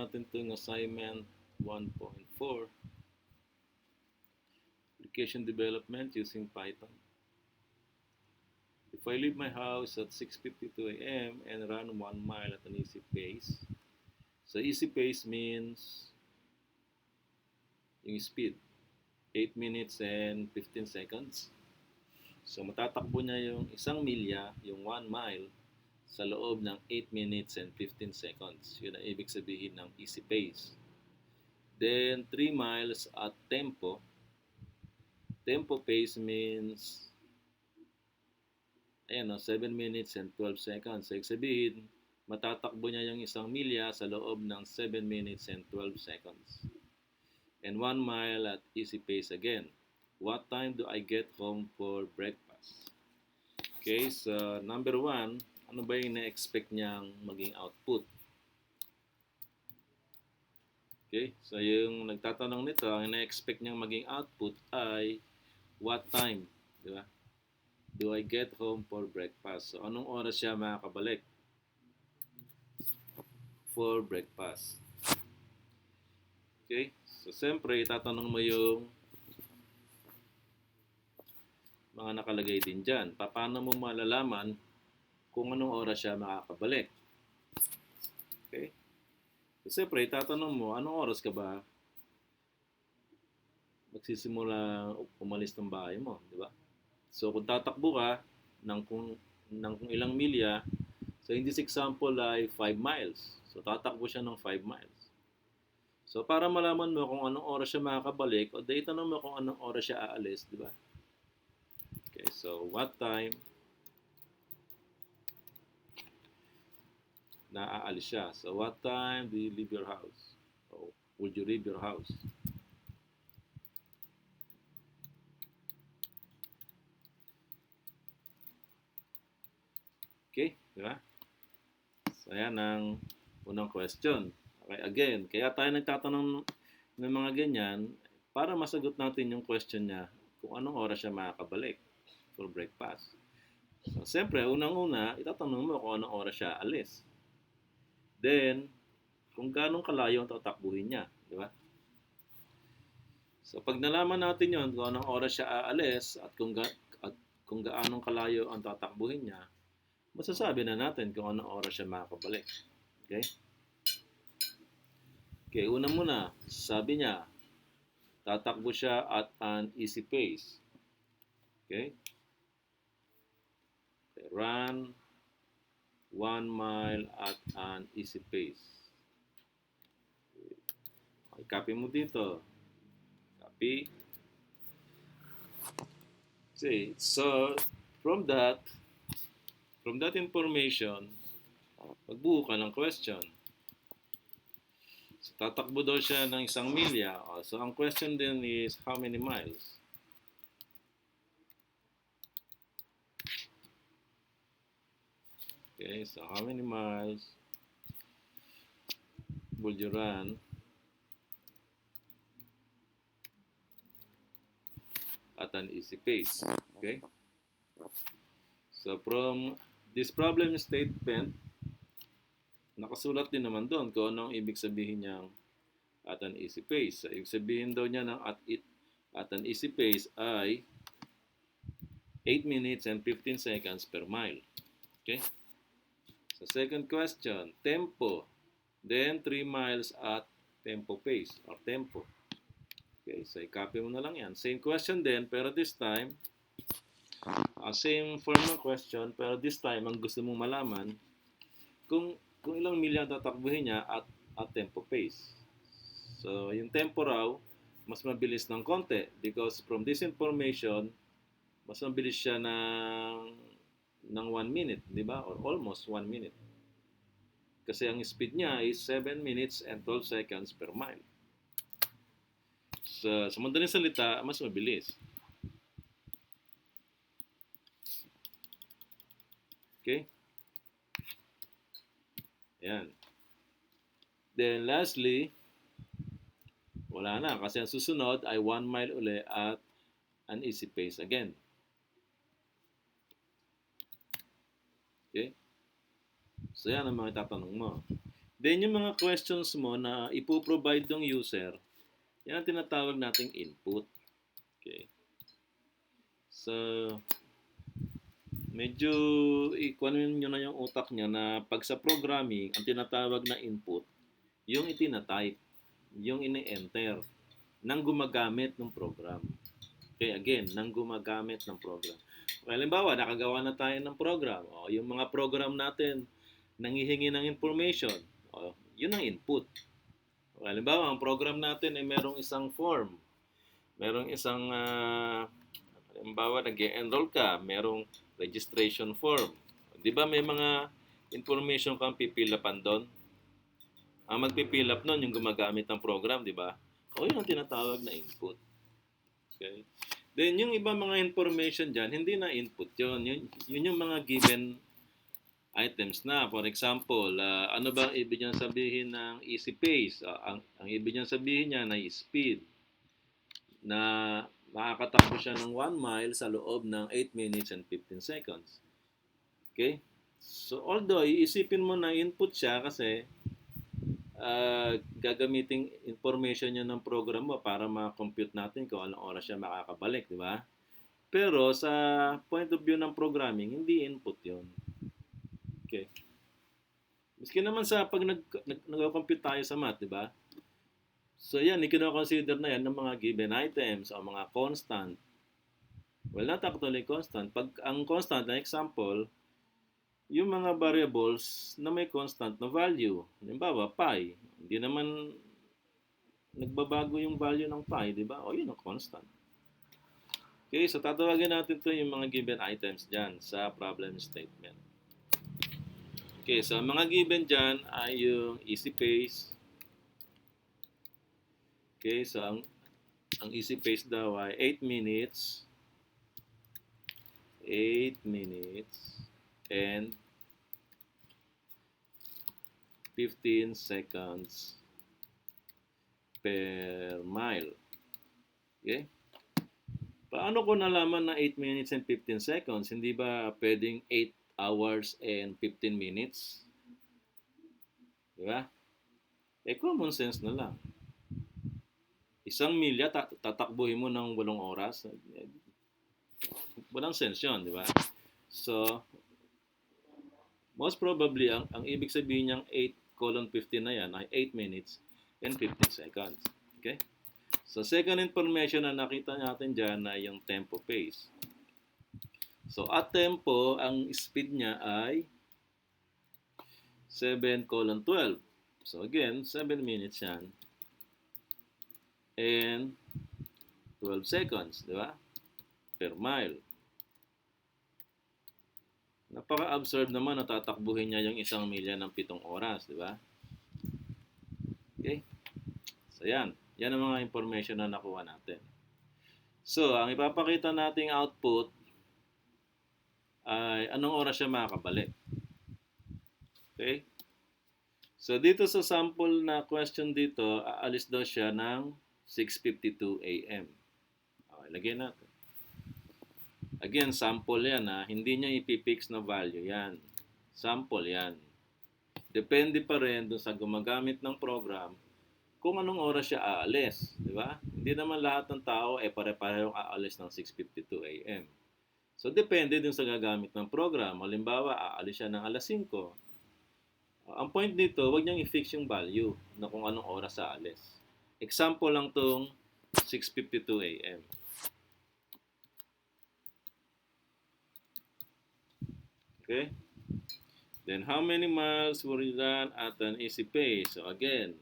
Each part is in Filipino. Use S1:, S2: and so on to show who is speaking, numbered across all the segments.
S1: Natin itong assignment 1.4, application development using Python. If I leave my house at 6:52 a.m. and run 1 mile at an easy pace, so easy pace means yung speed, 8 minutes and 15 seconds. So matatakbo niya yung 1 milya, yung 1 mile, sa loob ng 8 minutes and 15 seconds. Yun ang ibig sabihin ng easy pace. Then 3 miles at tempo. Tempo pace means 7 minutes and 12 seconds. So, ibig sabihin, matatakbo niya yung 1 milya sa loob ng 7 minutes and 12 seconds. And 1 mile at easy pace again. What time do I get home for breakfast? Okay, so number 1, ano ba yung na-expect niyang maging output? Okay, so yung nagtatanong nito, ang na-expect niyang maging output ay what time, di ba? Do I get home for breakfast? So anong oras siya makakabalik for breakfast? Okay, so siyempre itatanong mo yung mga nakalagay din dyan. Paano mo malalaman kung anong oras siya makakabalik? Okay? So, siyempre, tatanong mo, anong oras ka ba magsisimula umalis ng bahay mo, di ba? So, kung tatakbo ka kung ilang milya, so in this example ay 5 miles. So, tatakbo siya ng 5 miles. So, para malaman mo kung anong oras siya makakabalik, o di tanong mo kung anong oras siya aalis, di ba? Okay, so what time aalis siya? So, what time do you leave your house? Or would you leave your house? Okay, di ba? So, ayan ang unang question. Okay, again, kaya tayo nagtatanong ng mga ganyan para masagot natin yung question niya kung anong oras siya makakabalik for breakfast. So, siyempre, unang-una, itatanong mo kung anong oras siya alis. Then, kung ganong kalayo ang tatakbuhin niya, di ba? So, pag nalaman natin yon kung anong oras siya aalis at kung gaanong kalayo ang tatakbuhin niya, masasabi na natin kung anong oras siya makakabalik. Okay? Okay, una muna, sabi niya, tatakbo siya at an easy pace. Okay? Run 1 mile at an easy pace. Okay, copy mo dito. Copy. See, so from that information, magbuo ka ng question. So, tatakbo daw siya ng 1 milya. So, ang question din is, how many miles? Okay, so how many miles would you run at an easy pace? Okay? So, from this problem statement, nakasulat din naman doon kung anong ibig sabihin niyang at an easy pace. So, ibig sabihin daw niya ng at an easy pace ay 8 minutes and 15 seconds per mile. Okay? So, second question, tempo. Then, 3 miles at tempo pace or tempo. Okay, so i-copy mo na lang yan. Same question din, pero this time, same form ng question, pero this time, ang gusto mong malaman, kung ilang milya tatakbuhin niya at tempo pace. So, yung tempo raw, mas mabilis ng konti because from this information, mas mabilis siya ng 1 minute, di ba? Or almost 1 minute. Kasi ang speed niya is 7 minutes and 12 seconds per mile. So, sa madaling salita, mas mabilis. Okay? Ayan. Then lastly, wala na kasi ang susunod ay 1 mile uli at an easy pace again. Okay? So yan ang mga tatanong mo. Then yung mga questions mo na ipoprovide ng user, yan ang tinatawag nating input. Okay. So, medyo ikuanin nyo na yung utak nyo na pag sa programming, ang tinatawag na input, yung itinatype, yung ini-enter, nang gumagamit ng program. Okay, again, nang gumagamit ng program. Okay, halimbawa, nakagawa na tayo ng program. O, yung mga program natin, nanghihingi ng information. O, yun ang input. Okay, halimbawa, ang program natin ay merong isang form. Merong isang, halimbawa, nag-enroll ka, merong registration form. Di ba may mga information kang pipilapan doon? Ang magpipilap nun, yung gumagamit ng program, di ba? O, yun ang tinatawag na input. Okay? Then, yung iba mga information dyan, hindi na input yun. Yun yung mga given items na. For example, ano ba ibig niyang sabihin ng easy pace? Ang ibig niyang sabihin niya na speed. Na makakatakbo siya ng 1 mile sa loob ng 8 minutes and 15 seconds. Okay? So, although, iisipin mo na input siya kasi gagamiting information niya ng program mo para ma-compute natin kung anong oras siya makakabalik, di ba? Pero sa point of view ng programming, hindi input yun. Okay. Miski naman sa pag nag-compute tayo sa math, di ba? So yan, i-consider na yan ng mga given items o mga constant. Well, not actually constant. Pag ang constant, na example, yung mga variables na may constant na value. Halimbawa, pi. Hindi naman nagbabago yung value ng pi, di ba? O yun ang constant. Okay, so tatawagin natin to yung mga given items dyan sa problem statement. Okay, so mga given dyan ay yung easy pace. Okay, so ang easy pace daw ay 8 minutes. 8 minutes and 15 seconds per mile. Okay? Paano ko nalaman na 8 minutes and 15 seconds? Hindi ba pwedeng 8 hours and 15 minutes? Diba? Common sense na lang. Isang milya, tatakbuhin mo ng 8 oras. Walang sense yun, di ba? So, most probably, ang ibig sabihin niyang 8:15 na yan ay 8 minutes and 15 seconds. Okay? So, second information na nakita natin dyan ay yung tempo pace. So, at tempo, ang speed niya ay 7:12. So, again, 7 minutes yan and 12 seconds, di ba? Per mile. Napaka-absurd naman na tatakbuhin niya yung 1 milya ng 7 oras, di ba? Okay? So, yan. Yan ang mga information na nakuha natin. So, ang ipapakita nating output ay anong oras siya makakabalik. Okay? So, dito sa sample na question dito, aalis daw siya ng 6:52 a.m. Okay, lagyan natin. Again, sample yan ha. Hindi niya ipipix na value yan. Sample yan. Depende pa rin dun sa gumagamit ng program kung anong oras siya aalis. Di ba? Hindi naman lahat ng tao pare-parehong aalis ng 6:52 a.m. So, depende dun sa gagamit ng program. Halimbawa, aalis siya ng alas 5. Ang point dito, huwag niyang i-fix yung value na kung anong oras aalis. Example lang tong 6:52 a.m. Okay? Then, how many miles will you run at an easy pace? So, again,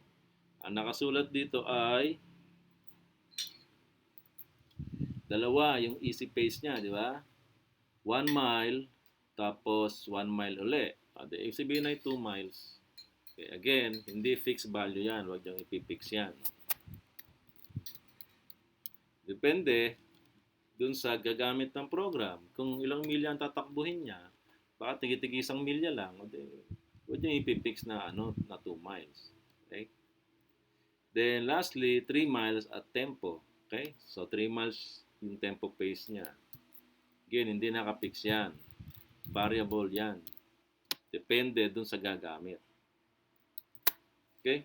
S1: ang nakasulat dito ay dalawa yung easy pace niya, di ba? 1 mile, tapos 1 mile uli. Ibig sabihin ay 2 miles. Okay, again, hindi fixed value yan. Huwag niyong ipipix yan. Depende dun sa gagamit ng program. Kung ilang milya ang tatakbuhin niya, baka tigi-tigi 1 milya lang. Huwag niyong ipipix na, na 2 miles. Okay? Then, lastly, 3 miles at tempo. Okay? So, 3 miles yung tempo pace niya. Again, hindi nakapix yan. Variable yan. Depende dun sa gagamit. Okay?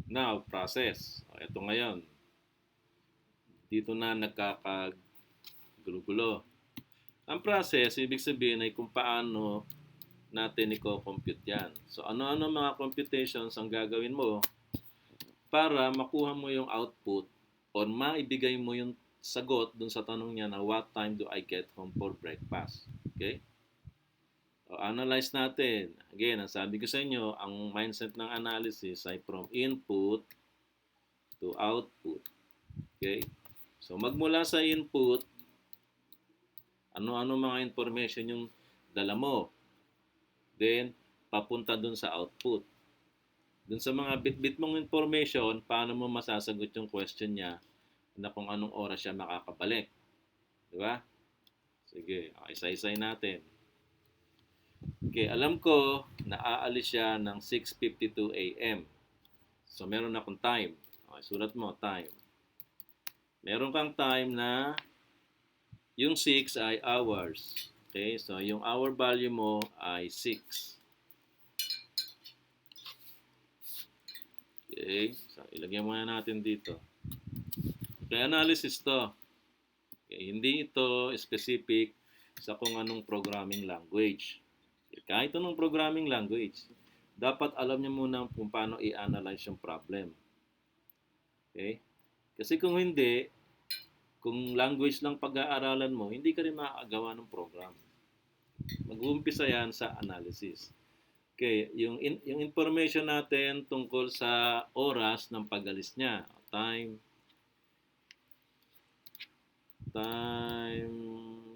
S1: Now, process. Ito ngayon. Dito na nagkakagulo-gulo. Ang process, ibig sabihin ay kung paano natin i-compute yan. So, ano-ano mga computations ang gagawin mo para makuha mo yung output or maibigay mo yung sagot dun sa tanong niya na what time do I get home for breakfast? Okay? So, analyze natin. Again, ang sabi ko sa inyo, ang mindset ng analysis ay from input to output. Okay? So, magmula sa input, ano-ano mga information yung dala mo. Then, papunta dun sa output. Dun sa mga bit-bit mong information, paano mo masasagot yung question niya na kung anong oras siya makakabalik. Di ba? Sige, isa-isay natin. Okay, alam ko na aalis siya ng 6:52 a.m. So, meron akong time. Okay, sulat mo, time. Meron kang time na yung 6 ay hours. Okay, so yung hour value mo ay 6. Okay, so ilagay muna natin dito. Okay, analysis to. Okay, hindi ito specific sa kung anong programming language. Okay, kahit anong programming language, dapat alam niyo muna kung paano i-analyze yung problem. Okay? Kasi kung hindi, kung language lang pag-aaralan mo, hindi ka rin makakagawa ng program. Mag-uumpisa yan sa analysis. Okay, yung information natin tungkol sa oras ng pag-alis niya. Time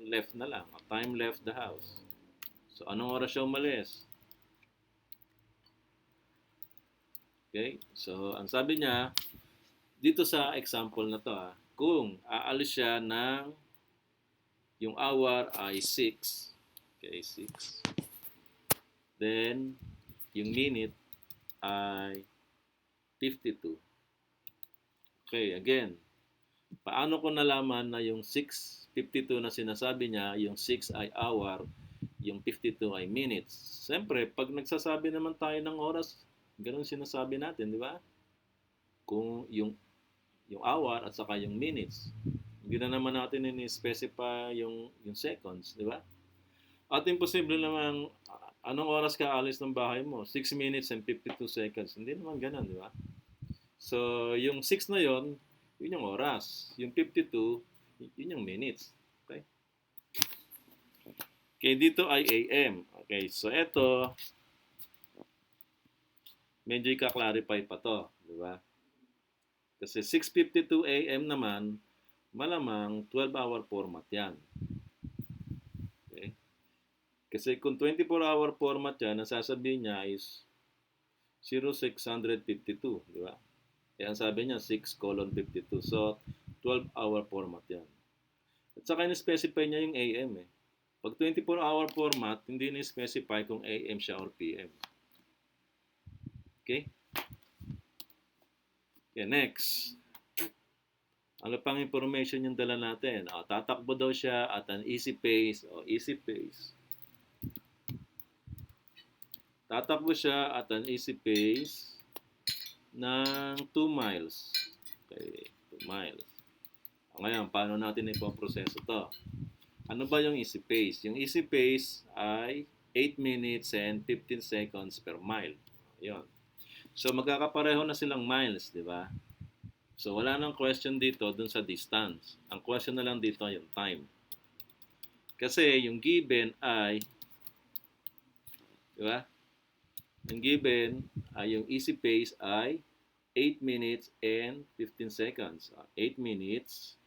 S1: left na lang. Time left the house. So, anong oras siya umalis? Okay, so ang sabi niya, dito sa example na to, kung aalis siya ng yung hour ay 6. Okay, 6. Then, yung minute ay 52. Okay, again, paano ko nalaman na yung 6:52 na sinasabi niya, yung 6 ay hour, yung 52 ay minutes? Siyempre, pag nagsasabi naman tayo ng oras, ganun sinasabi natin, di ba? Kung yung hour at saka yung minutes. Hindi na naman natin ini-specify yung seconds, di ba? At imposible naman, anong oras ka alis ng bahay mo? 6 minutes and 52 seconds. Hindi naman ganun, di ba? So, yung 6 na yon, yun yung oras. Yung 52, yun yung minutes. Okay? Okay, dito ay AM. Okay, so ito, medyo i-clarify pa to, di ba? Kasi 6:52 AM naman, malamang 12-hour format yan. Okay? Kasi kung 24-hour format yan, ang sasabihin niya is 0652, di ba? Kaya ang sabi niya 6:52. So, 12-hour format yan. At saka in-specify niya yung AM eh. Pag 24-hour format, hindi na-specify kung AM siya or PM. Okay? Okay, next. Ano pang information yung dala natin? Tatakbo daw siya at an easy pace. Easy pace. Tatakbo siya at an easy pace ng 2 miles. Okay, 2 miles. Ngayon, paano natin ipoproseso to? Ano ba yung easy pace? Yung easy pace ay 8 minutes and 15 seconds per mile. Ayun. So, magkakapareho na silang miles, di ba? So, wala nang question dito dun sa distance. Ang question na lang dito ay yung time. Kasi yung given ay, di ba? Ang given ay yung easy pace ay 8 minutes and 15 seconds. 8 minutes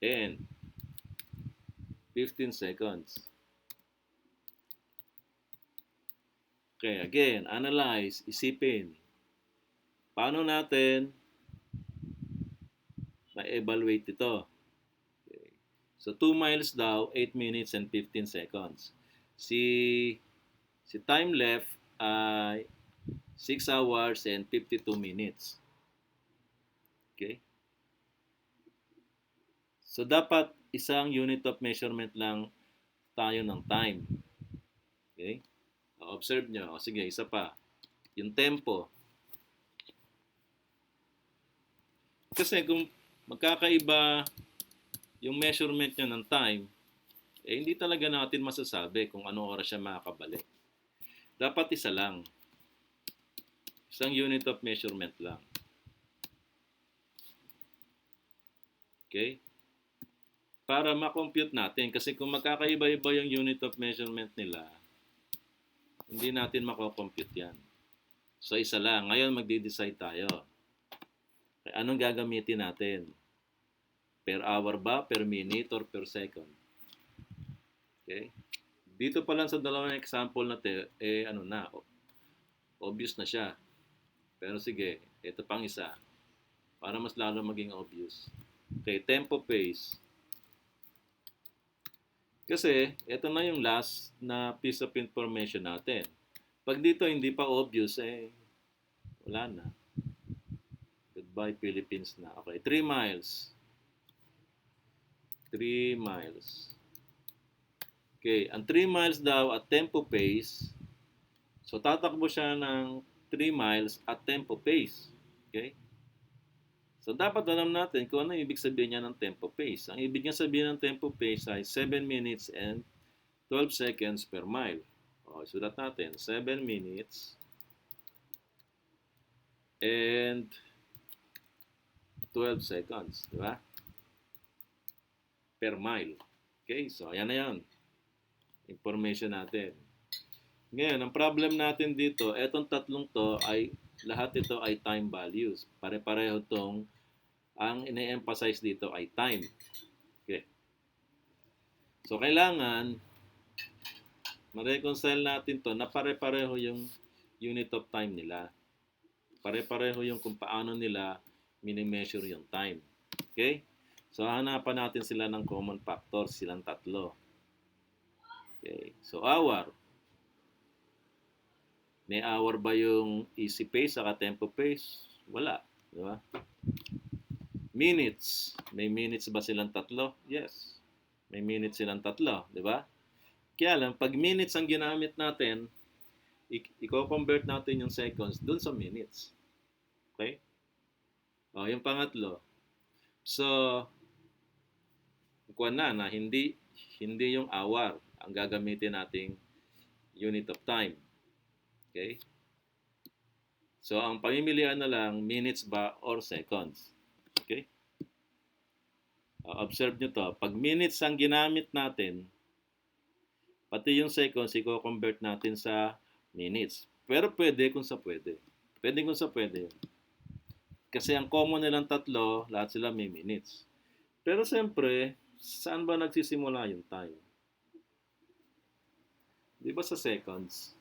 S1: and 15 seconds. Okay, again, analyze, isipin. Paano natin ma-evaluate ito? Okay. So, 2 miles daw, 8 minutes and 15 seconds. Si time left ay 6 hours and 52 minutes. Okay? So, dapat isang unit of measurement lang tayo ng time. Okay? Observe nyo. Sige, isa pa. Yung tempo. Kasi kung magkakaiba yung measurement nyo ng time, hindi talaga natin masasabi kung anong oras siya makakabalik. Dapat isa lang. Isang unit of measurement lang. Okay? Para ma-compute natin. Kasi kung magkakaiba-iba yung unit of measurement nila, hindi natin mako-compute yan. So, isa lang. Ngayon, magde-decide tayo. Okay, anong gagamitin natin? Per hour ba, per minute, or per second? Okay? Dito pa lang sa dalawang example natin, obvious na siya. Pero sige, ito pang isa. Para mas lalo maging obvious. Okay, tempo pace. Kasi, ito na yung last na piece of information natin. Pag dito hindi pa obvious, wala na. Goodbye Philippines na. Okay, 3 miles. 3 miles. Okay, ang 3 miles daw at tempo pace, so tatakbo siya ng 3 miles at tempo pace. Okay? So, dapat alam natin kung ano ibig sabihin niya ng tempo pace. Ang ibig niya sabihin ng tempo pace ay 7 minutes and 12 seconds per mile. O, sulat natin, 7 minutes and 12 seconds. Di ba? Per mile. Okay, so ayan na yan. Information natin. Ngayon, ang problem natin dito, etong tatlong to ay lahat ito ay time values. Pare-pareho tong ang ine-emphasize dito ay time. Okay. So, kailangan ma-reconcile natin to na pare-pareho yung unit of time nila. Pare-pareho yung kung paano nila mini-measure yung time. Okay? So, hanapan natin sila ng common factor, silang tatlo. Okay. So, hour. May hour ba yung easy pace saka tempo pace? Wala. Di ba? Minutes. May minutes ba silang tatlo? Yes. May minutes silang tatlo. Di ba? Kaya lang, pag minutes ang ginamit natin, i-convert natin yung seconds dun sa minutes. Okay? O, yung pangatlo. So, kuha na hindi yung hour ang gagamitin nating unit of time. Okay? So, ang pamimilian na lang, minutes ba or seconds. Okay? Observe nyo to. Pag minutes ang ginamit natin, pati yung seconds, i-convert natin sa minutes. Pero pwede kung sa pwede. Pwede kung sa pwede yun. Kasi ang common nilang tatlo, lahat sila may minutes. Pero siyempre, saan ba nagsisimula yung time? Di ba sa seconds?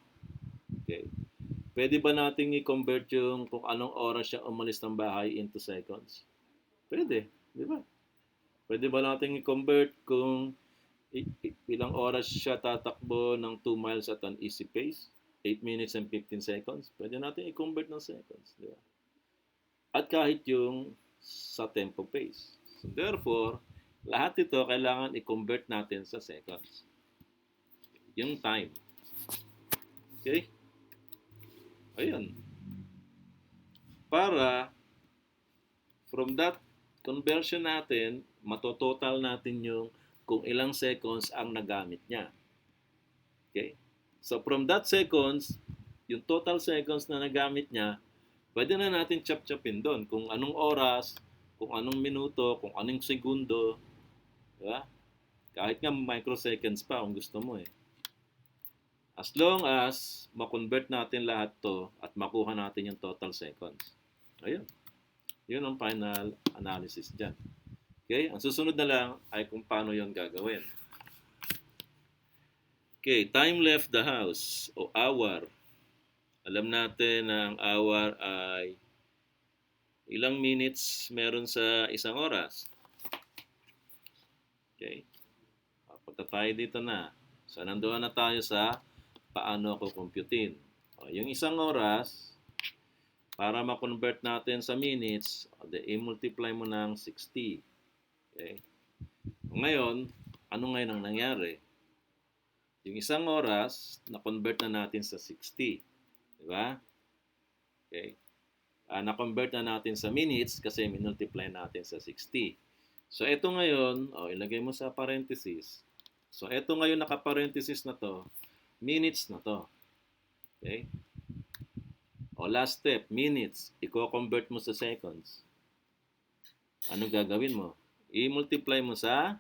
S1: Okay. Pwede ba nating i-convert yung kung anong oras siya umalis ng bahay into seconds? Pwede. Di ba? Pwede ba nating i-convert kung ilang oras siya tatakbo ng 2 miles at an easy pace? 8 minutes and 15 seconds? Pwede natin i-convert ng seconds. Di ba? At kahit yung sa tempo pace. So therefore, lahat ito kailangan i-convert natin sa seconds. Yung time. Okay? Ayun. Para from that conversion natin, matototal natin yung kung ilang seconds ang nagamit niya. Okay? So from that seconds, yung total seconds na nagamit niya, pwede na natin chop-chopin doon kung anong oras, kung anong minuto, kung anong segundo. Diba? Kahit nga microseconds pa kung gusto mo eh. As long as ma-convert natin lahat to at makuha natin yung total seconds. Ayun. Yun ang final analysis dyan. Okay? Ang susunod na lang ay kung paano yon gagawin. Okay. Time left the house o hour. Alam natin na ang hour ay ilang minutes meron sa isang oras. Okay? Punta tayo dito na. So, nandoon na tayo sa paano ako computein. Yung isang oras, para ma-convert natin sa minutes, i-multiply mo ng 60. Okay? Ngayon, ano ngayon ang nangyari? Yung isang oras, na-convert na natin sa 60. Di ba? Okay. Na-convert na natin sa minutes kasi minultiply natin sa 60. So, ito ngayon, ilagay mo sa parenthesis. So, ito ngayon naka-parenthesis na to, minutes na to. Okay? Last step, minutes. I-convert mo sa seconds. Ano gagawin mo? I-multiply mo sa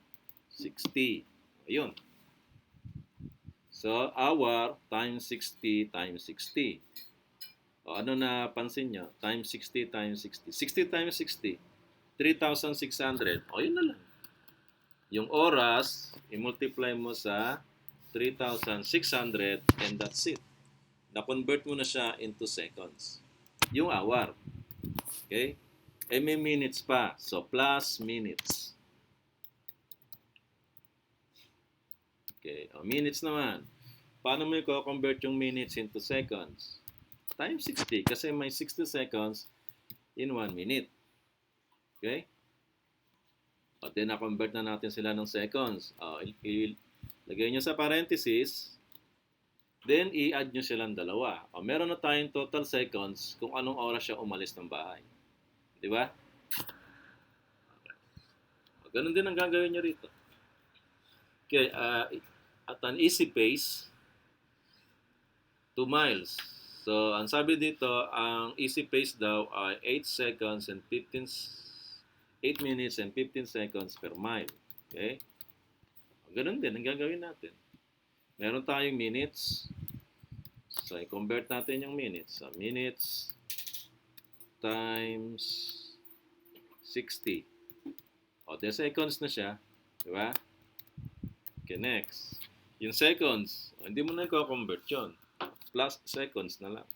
S1: 60. Ayun. So, hour times 60 times 60. Ano na pansin nyo? Times 60 times 60. 60 times 60. 3,600. Yun na lang. Yung oras, i-multiply mo sa 3,600 and that's it. Na-convert mo na siya into seconds. Yung hour. Okay? May minutes pa. So, plus minutes. Okay. Minutes naman. Paano mo i-convert yung minutes into seconds? Times 60. Kasi may 60 seconds in 1 minute. Okay? Then, na-convert na natin sila ng seconds. Lagay nyo sa parenthesis. Then, i-add nyo silang dalawa. Meron na tayong total seconds kung anong oras siya umalis ng bahay. Di ba? Ganun din ang gagawin nyo rito. Okay, at an easy pace, 2 miles. So, ang sabi dito, ang easy pace daw ay 8 minutes and 15 seconds per mile. Okay? Ganun din ang gagawin natin. Meron tayong minutes. So, i-convert natin yung minutes. So, minutes times 60. The seconds na siya. Diba? Okay, next. Yung seconds, hindi mo na i-convert yun. Plus seconds na lang.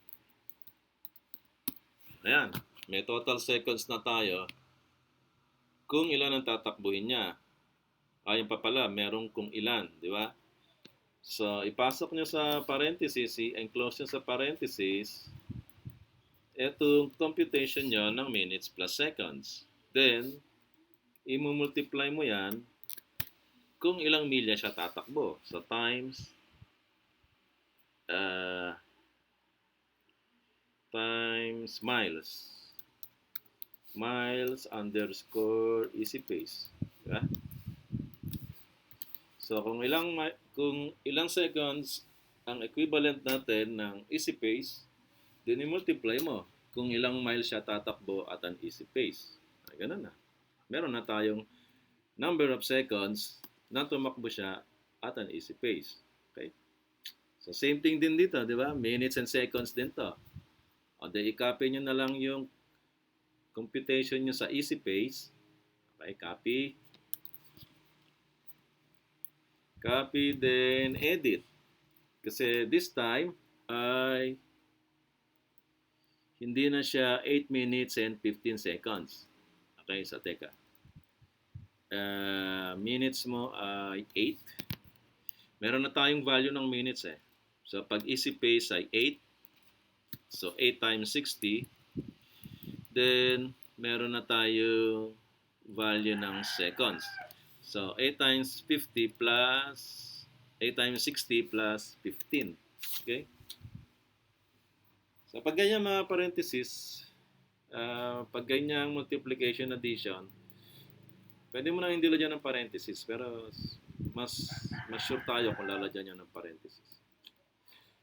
S1: Ayan. May total seconds na tayo. Kung ilan ang tatakbuhin niya. Ayun pa pala, merong kung ilan. Di ba? So, ipasok nyo sa parenthesis, i-enclose nyo sa parenthesis, itong computation nyo ng minutes plus seconds. Then, i-multiply mo yan kung ilang milya siya tatakbo. So, times miles. Miles underscore easy pace. Diba? So, kung ilang seconds ang equivalent natin ng easy pace, then i-multiply mo kung ilang miles siya tatakbo at an easy pace. Ganun na. Meron na tayong number of seconds na tumakbo siya at an easy pace. Okay? So, same thing din dito, di ba? Minutes and seconds din to. I-copy nyo na lang yung computation nyo sa easy pace. Okay, copy. Copy, then edit. Kasi this time ay hindi na siya 8 minutes and 15 seconds. Okay, so teka. Minutes mo ay 8. Meron na tayong value ng minutes eh. So pag easy pace ay 8. So 8 times 60. Then meron na tayong value ng seconds. So 8 times 50 plus 8 times 60 plus 15. Okay? So pag ganyan mga parenthesis, pag ganyang multiplication addition, pwede mo na hindi lagyan ng parenthesis, pero mas sure tayo kung lalagyan nyo ng parenthesis.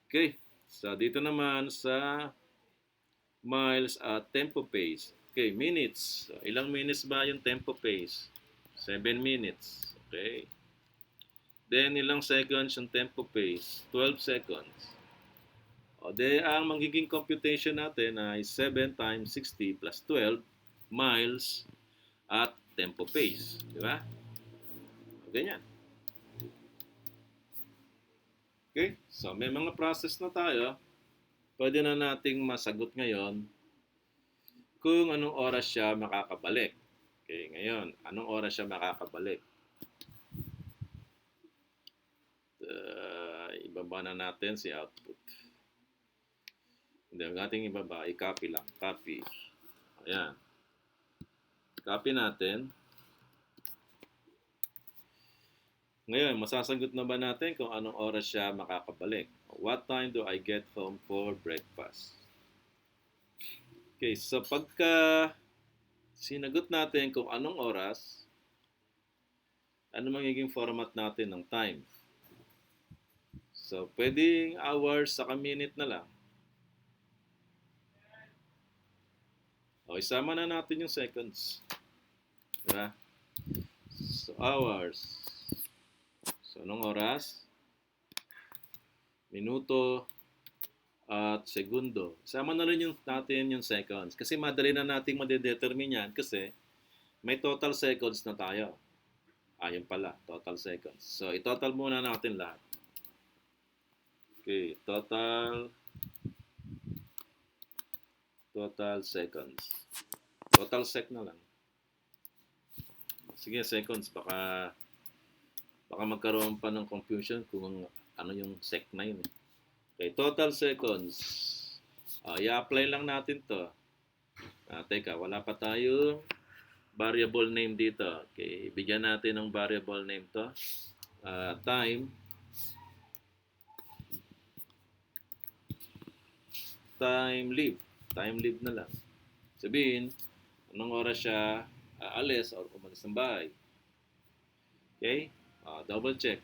S1: Okay, so dito naman sa miles at tempo pace. Okay, minutes. So, ilang minutes ba yung tempo pace? 7 minutes. Okay. Then, ilang seconds yung tempo pace? 12 seconds. Ang magiging computation natin ay 7 times 60 plus 12 miles at tempo pace. Di ba? Ganyan. Okay? So, may mga process na tayo. Pwede na nating masagot ngayon kung anong oras siya makakabalik. Okay, ngayon, anong oras siya makakabalik? Ibaba na natin si output. Hindi, ang ating ibaba, i-copy lang. Copy. Ayan. Copy natin. Ngayon, masasagot na ba natin kung anong oras siya makakabalik? What time do I get home for breakfast? Okay, so pagka sinagot natin kung anong oras, ano magiging format natin ng time? So, pwedeng hours saka minute na lang. O, isama na natin yung seconds. Diba? So, hours. So, anong oras? Minuto at segundo. Isama na rin natin yung seconds. Kasi madali na nating madedetermine yan kasi may total seconds na tayo. Yun pala, total seconds. So, i-total muna natin lahat. Okay, total seconds. Total sec na lang. Sige, seconds. Baka magkaroon pa ng confusion kung ano yung sec na yun. Okay, total seconds. I-apply lang natin to. Teka, wala pa tayo variable name dito. Okay, bigyan natin ng variable name to. Time live. Time live na lang. Sabihin, anong oras siya alis or umalis ng bahay. Okay? Double check.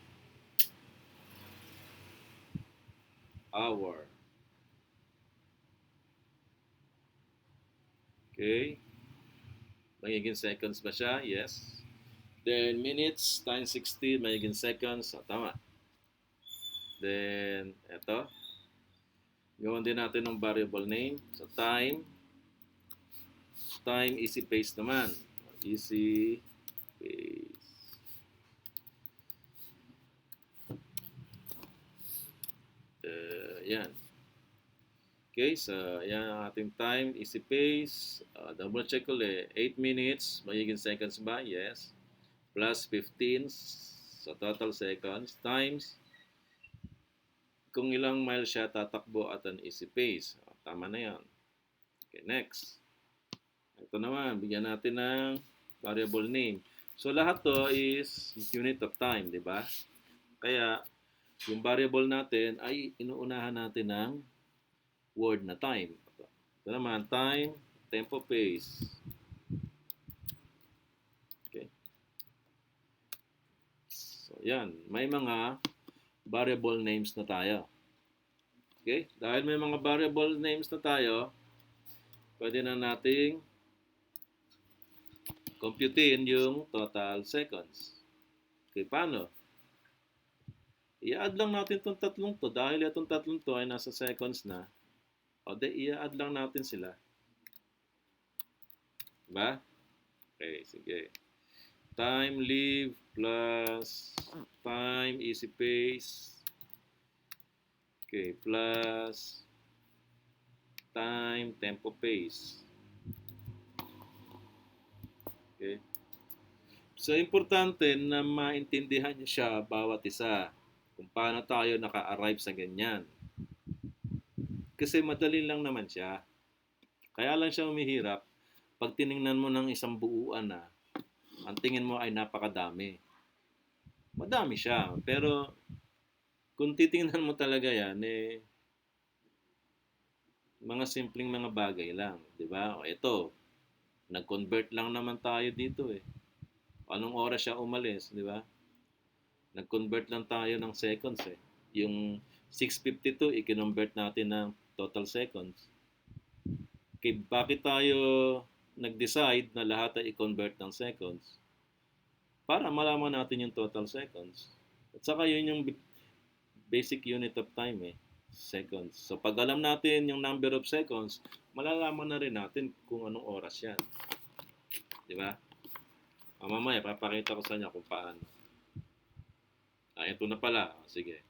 S1: Hour. Okay? Magiging seconds ba siya? Yes. Then, minutes times 60, magiging seconds. Tama. Then, eto. Gawin din natin ng variable name. So, time easy pace naman. Easy pace. Yan. Okay, so yan ang ating time, easy pace. Double check ulit. 8 minutes, magiging seconds ba? Yes. Plus 15, so total seconds, times kung ilang mile siya tatakbo at an easy pace. Tama na yan. Okay, next. Ito naman, bigyan natin ng variable name. So lahat to is unit of time, di ba? Kaya yung variable natin ay inuunahan natin ng word na time. Ito naman, time, tempo, pace. Okay. So yan, may mga variable names na tayo. Okay? Dahil may mga variable names na tayo, pwede na nating computein yung total seconds. Okay, paano? I-add lang natin itong tatlong to. Dahil itong tatlong to ay nasa seconds na, o di i-add lang natin sila. Diba? Okay, sige. Time live plus time easy pace. Okay, plus time tempo pace. Okay. So, importante na maintindihan niyo siya bawat isa kung paano tayo naka-arrive sa ganyan. Kasi madali lang naman siya. Kaya lang siya umihirap pag tiningnan mo ng isang buuan na ang tingin mo ay napakadami. Madami siya. Pero kung titingnan mo talaga yan, mga simpleng mga bagay lang. Diba? O ito, nag-convert lang naman tayo dito eh. Anong oras siya umalis, di ba? Nag-convert lang tayo ng seconds eh. Yung 6:52, i-convert natin ng total seconds. Okay, bakit tayo nag-decide na lahat ay i-convert ng seconds? Para malaman natin yung total seconds. At saka yun yung basic unit of time eh. Seconds. So pag alam natin yung number of seconds, malalaman na rin natin kung anong oras yan. Di ba? Mamaya, papakita ko sa inyo kung paano. Ito na pala. Sige.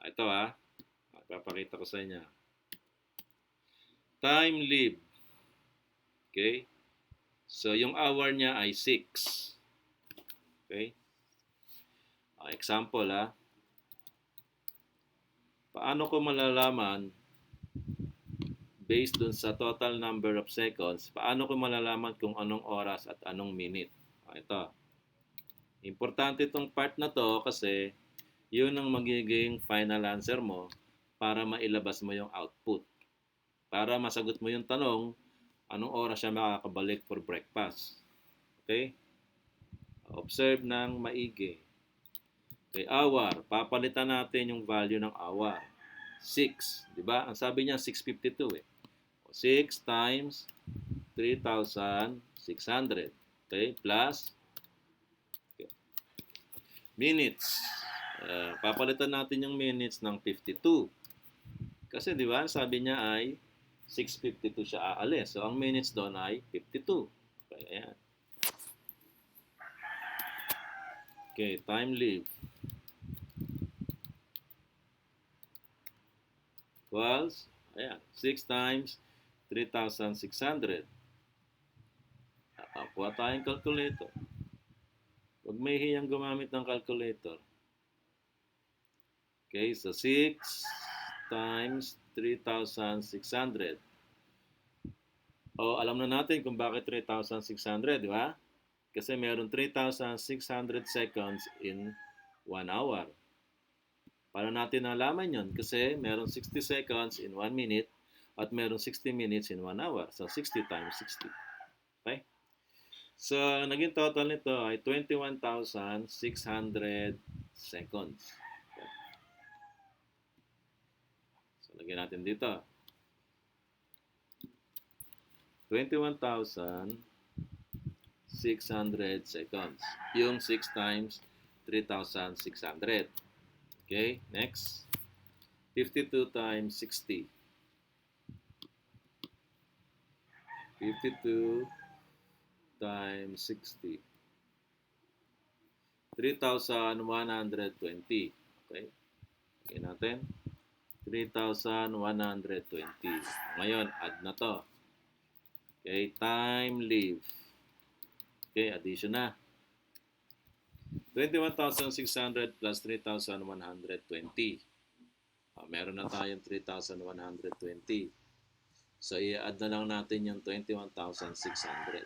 S1: Ito papakita ko sa inyo. Time live. Okay? So, yung hour niya ay 6. Okay? Example paano ko malalaman based dun sa total number of seconds, paano ko malalaman kung anong oras at anong minute? Ito. Importante itong part na to kasi yun ang magiging final answer mo para mailabas mo yung output. Para masagot mo yung tanong, anong oras siya makakabalik for breakfast. Okay? Observe ng maigi. Okay, hour. Papalitan natin yung value ng hour. 6. Diba? Ang sabi niya, 652 eh. 6 times 3,600. Okay? Plus minutes. Papalitan natin yung minutes ng 52. Kasi di ba, sabi niya ay 6:52 siya aalis. So, ang minutes doon ay 52. Okay, ayan. Okay, time leave. Equals, ayan, 6 times 3,600. Kuha tayong calculator. Huwag may hiyang gumamit ng calculator. Okay, so 6 times 3,600. O, alam na natin kung bakit 3,600, di ba? Kasi meron 3,600 seconds in 1 hour. Paano natin nalaman yun? Kasi meron 60 seconds in 1 minute at meron 60 minutes in 1 hour. So, 60 times 60. Okay? So, naging total nito ay 21,600 seconds. Okay. So, lagyan natin dito. 21,600 seconds. Yung 6 times 3,600. Okay, next. 52 times 60. 52 times 60. 3,120. Okay. Okay natin. 3,120. Ngayon, add na to. Okay, time leave. Okay, addition na. 21,600 plus 3,120. Meron na tayong 3,120. So, i-add na lang natin yung 21,600.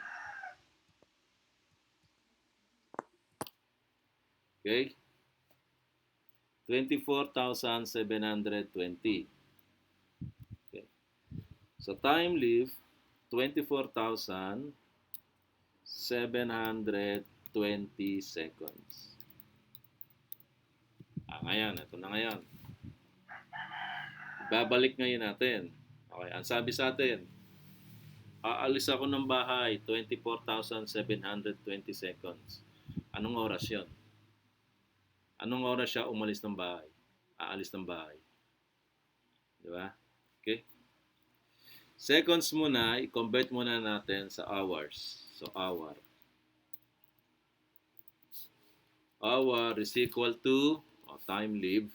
S1: Okay? 24,720. Okay. So, time leave, 24,720 seconds. Ngayon, ito na ngayon. Babalik ngayon natin. Okay, ang sabi sa atin, aalis ako ng bahay, 24,720 seconds. Anong oras yun? Anong oras siya umalis ng bahay? Aalis ng bahay. Di ba? Okay? Seconds muna, i-convert muna natin sa hours. So, hour. Hour is equal to time leave.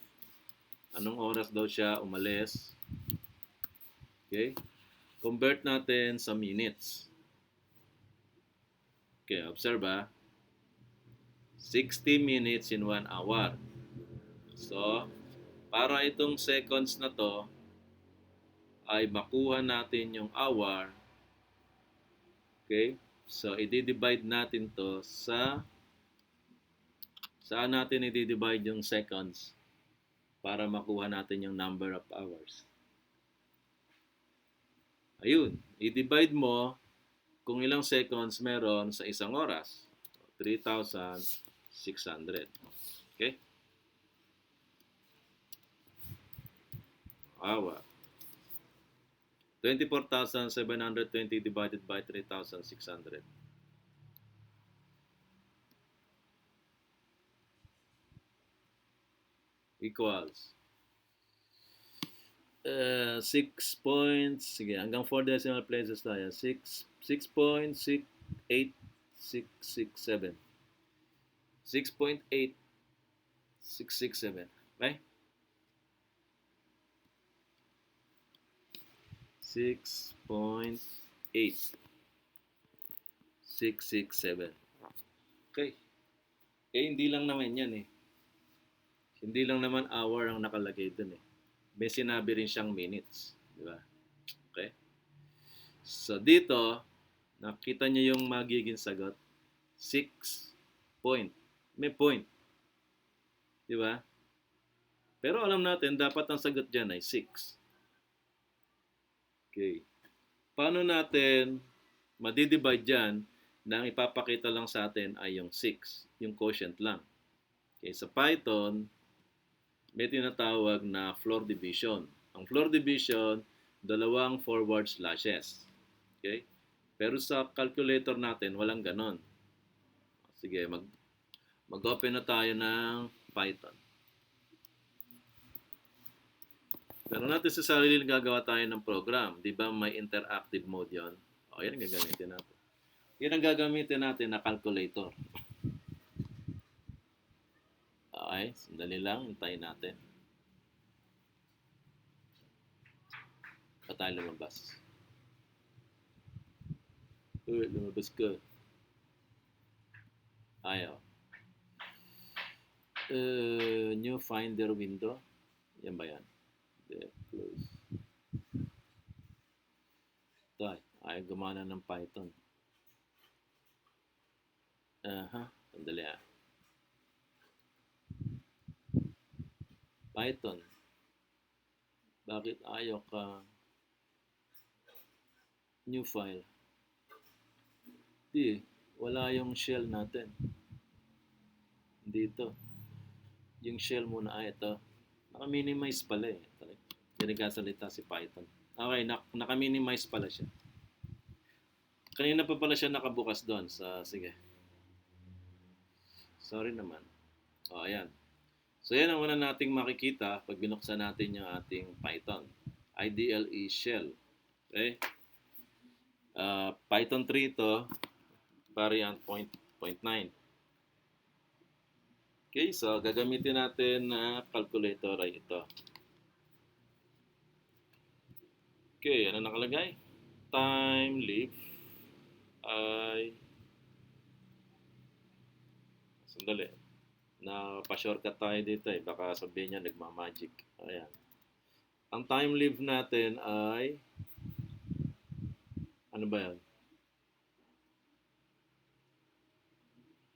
S1: Anong oras daw siya umalis? Okay? Convert natin sa minutes. Okay, observe ba? 60 minutes in 1 hour. So, para itong seconds na to ay makuha natin yung hour. Okay? So, i-divide natin to sa saan natin i-divide yung seconds para makuha natin yung number of hours. Ayun, i-divide mo kung ilang seconds meron sa isang oras. 3,600. Okay? Hour. 24,720 divided by 3,600. Equals 6 points, sige, hanggang 4 decimal places tayo. 6.8667. 6.8667. Okay? 6.8667. Okay. Hindi lang naman yan eh. Hindi lang naman hour ang nakalagay dun eh. May sinabi rin siyang minutes. Di ba? Okay? So, dito, nakita niyo yung magiging sagot. 6 point. may point. Di ba? Pero alam natin, dapat ang sagot dyan ay 6. Okay. Paano natin madidivide dyan na ang ipapakita lang sa atin ay yung 6, yung quotient lang. Okay, sa Python, may tinatawag na floor division. Ang floor division, dalawang forward slashes. Okay? Pero sa calculator natin, walang ganon. Sige, mag-open na tayo ng Python. Pero natin sa sarili gagawa tayo ng program. Di ba may interactive mode yon? O, yan ang gagamitin natin. Yan ang gagamitin natin na calculator. Okay, sandali lang. Hintayin natin. Pa tayo lumabas. Uy, lumabas ka. Ayaw. New Finder window. Yan ba yan? Close. Ito ay gumana ng Python. Sandali Python. Bakit ayaw ka new file? Di, wala yung shell natin. Dito. Yung shell muna ay ito. Naka-minimize pala eh. Hindi nagkasalita si Python. Okay, naka-minimize pala siya. Kanina pa pala siya nakabukas doon sa, sige. Sorry naman. Ayan. So, yan ang una nating makikita pag binuksan natin yung ating Python. IDLE shell. Okay? Python 3 ito, variant 0.9. Okay, so gagamitin natin na calculator ay ito. Okay, ano nakalagay? Time live ay sandali. Pa-shortcut tayo dito eh. Baka sabihin niya nagmamagic. Ayan. Ang time live natin ay ano ba yan?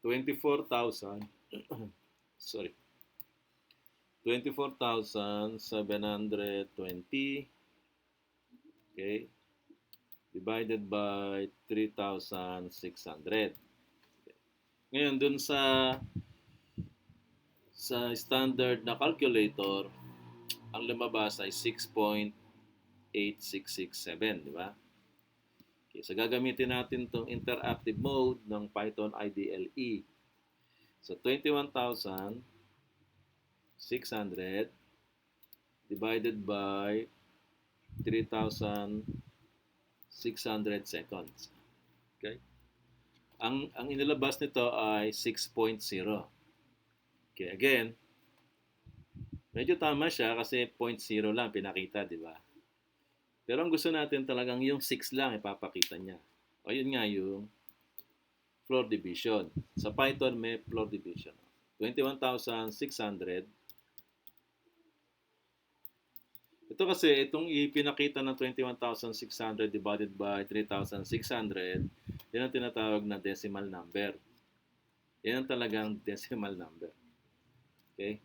S1: 24,000 sorry. 24,720 okay, divided by 3,600. Ngayon, dun sa standard na calculator, ang lumabas ay 6.8667, di ba? Okay, so gagamitin natin itong interactive mode ng Python IDLE. So 21,600 divided by 3,600 seconds. Okay? Ang inilabas nito ay 6.0. Okay, again, medyo tama siya kasi 0.0 lang pinakita, di ba? Pero ang gusto natin talagang yung 6 lang ipapakita niya. O yun nga yung floor division. Sa Python may floor division. 21,600. Ito kasi, itong ipinakita ng 21,600 divided by 3,600, yan ang tinatawag na decimal number. Yan ang talagang decimal number. Okay?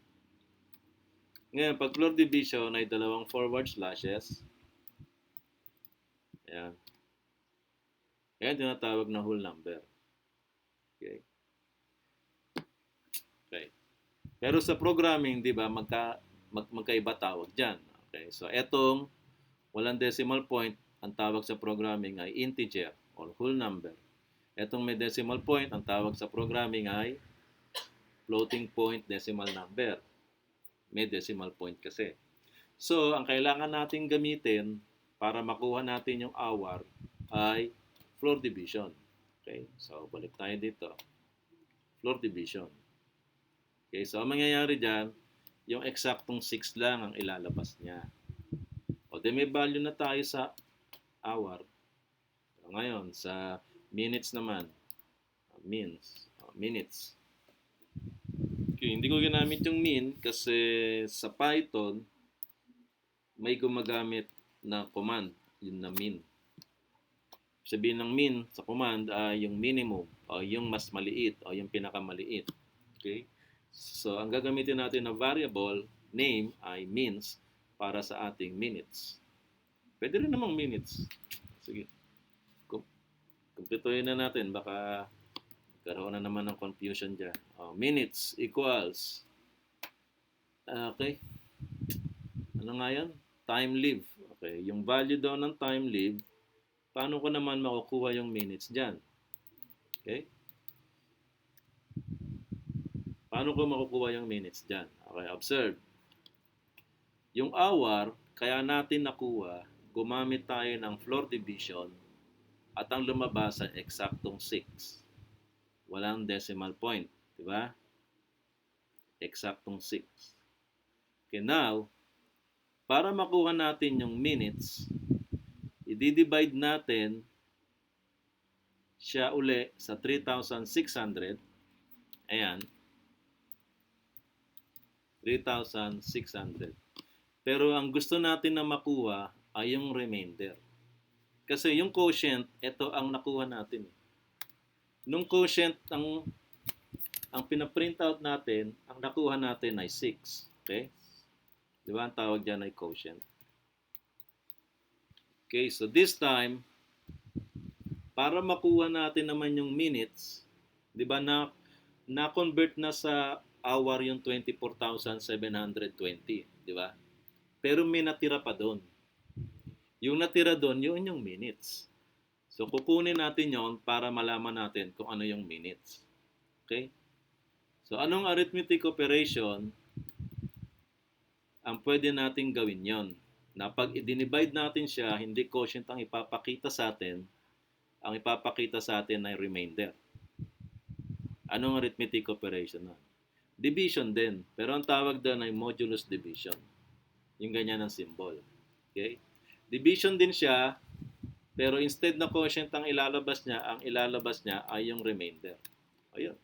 S1: Ngayon, pag floor division ay dalawang forward slashes. Ayan. Ayan tinatawag na whole number. Okay. Okay. Pero sa programming, di ba, magkaiba tawag dyan. Okay. So, etong walang decimal point, ang tawag sa programming ay integer or whole number. Etong may decimal point, ang tawag sa programming ay floating point decimal number. May decimal point kasi. So, ang kailangan natin gamitin para makuha natin yung hour ay floor division. Okay? So, balik tayo dito. Floor division. Okay? So, ang mangyayari dyan, yung eksaktong 6 lang ang ilalabas niya. O, di may value na tayo sa hour. So, ngayon, sa minutes naman. Minutes. Okay, hindi ko ginamit yung min kasi sa Python, may gumagamit na command, yun na min. Sabihin ng min sa command ay yung minimum o yung mas maliit o yung pinakamaliit. Okay? So, ang gagamitin natin na variable name ay means para sa ating minutes. Pwede rin namang minutes. Sige. Kumpletuhin na natin. Baka karoon na naman ng confusion dyan. Minutes equals. Okay. Ano nga yan? Time live. Okay. Yung value daw ng time live, paano ko naman makukuha yung minutes dyan? Okay. Paano ko makukuha yung minutes dyan? Okay. Observe. Yung hour, kaya natin nakuha, gumamit tayo ng floor division at ang lumabas ay eksaktong 6. Walang decimal point. Diba? Eksaktong 6. Okay, now, para makuha natin yung minutes, i-divide natin siya uli sa 3,600. Ayan. 3,600. Pero ang gusto natin na makuha ay yung remainder. Kasi yung quotient, ito ang nakuha natin. Nung quotient, ang pinaprint out natin, ang nakuha natin ay 6. Okay? Di ba? Ang tawag dyan ay quotient. Okay, so this time, para makuha natin naman yung minutes, di ba na-convert na sa hour yung 24,720. Di ba? Pero may natira pa doon. Yung natira doon, yun yung minutes. So, kukunin natin yon para malaman natin kung ano yung minutes. Okay? So, anong arithmetic operation ang pwede nating gawin yon? Na pag i-divide natin siya, hindi quotient ang ipapakita sa atin. Ang ipapakita sa atin ay remainder. Anong arithmetic operation na? Division din. Pero ang tawag doon ay modulus division. Yung ganyan ang symbol. Okay? Division din siya, pero instead na quotient ang ilalabas niya ay yung remainder. Ayun.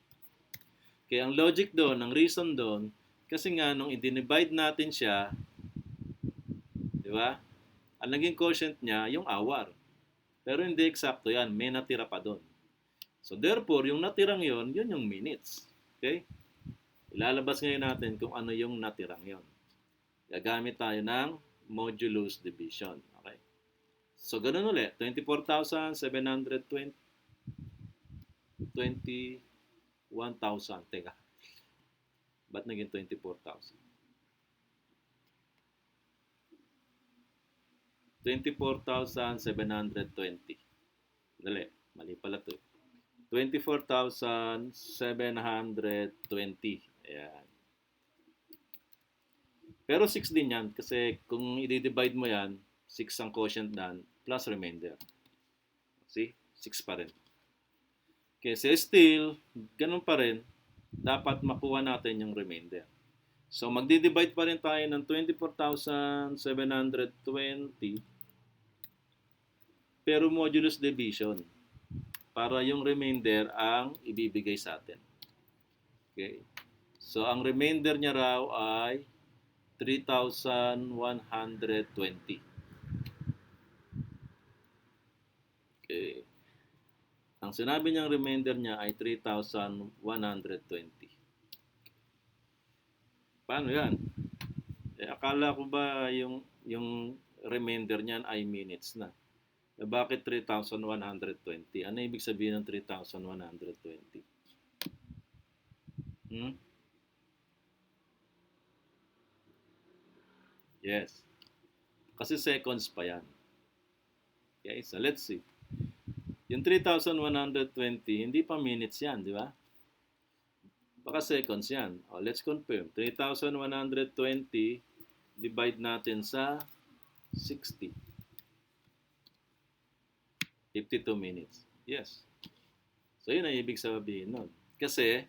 S1: Kaya ang logic doon, ang reason doon, kasi nga nung i-divide natin siya, di ba? Ang naging quotient niya, yung hour. Pero hindi eksakto yan, may natira pa doon. So therefore, yung natirang yon, yun yung minutes. Okay? Ilalabas ngayon natin kung ano yung natirang yon. Gagamit tayo ng modulus division. Okay? So, ganun ulit. 24,720. 21,000. Teka. Ba't naging 24,000? 24,720. Dali. Mali pala to. 24,720. Ayan. Pero 6 din yan kasi kung i-divide mo yan, 6 ang quotient dan plus remainder. See? 6 pa rin. Kasi still, ganun pa rin, dapat makuha natin yung remainder. So, magdi-divide pa rin tayo ng 24,720 pero modulus division para yung remainder ang ibibigay sa atin. Okay? So, ang remainder niya raw ay 3,120. Okay. Ang sinabi niyang remainder niya ay 3,120. Paano yan? Akala ko ba yung remainder niyan ay minutes na? Bakit 3,120? Ano ibig sabihin ng 3,120? Yes. Kasi seconds pa yan. Okay, so let's see. Yung 3,120, hindi pa minutes yan, di ba? Baka seconds yan. Let's confirm. 3,120 divide natin sa 60. 52 minutes. Yes. So, yun ang ibig sabihin nun. Kasi,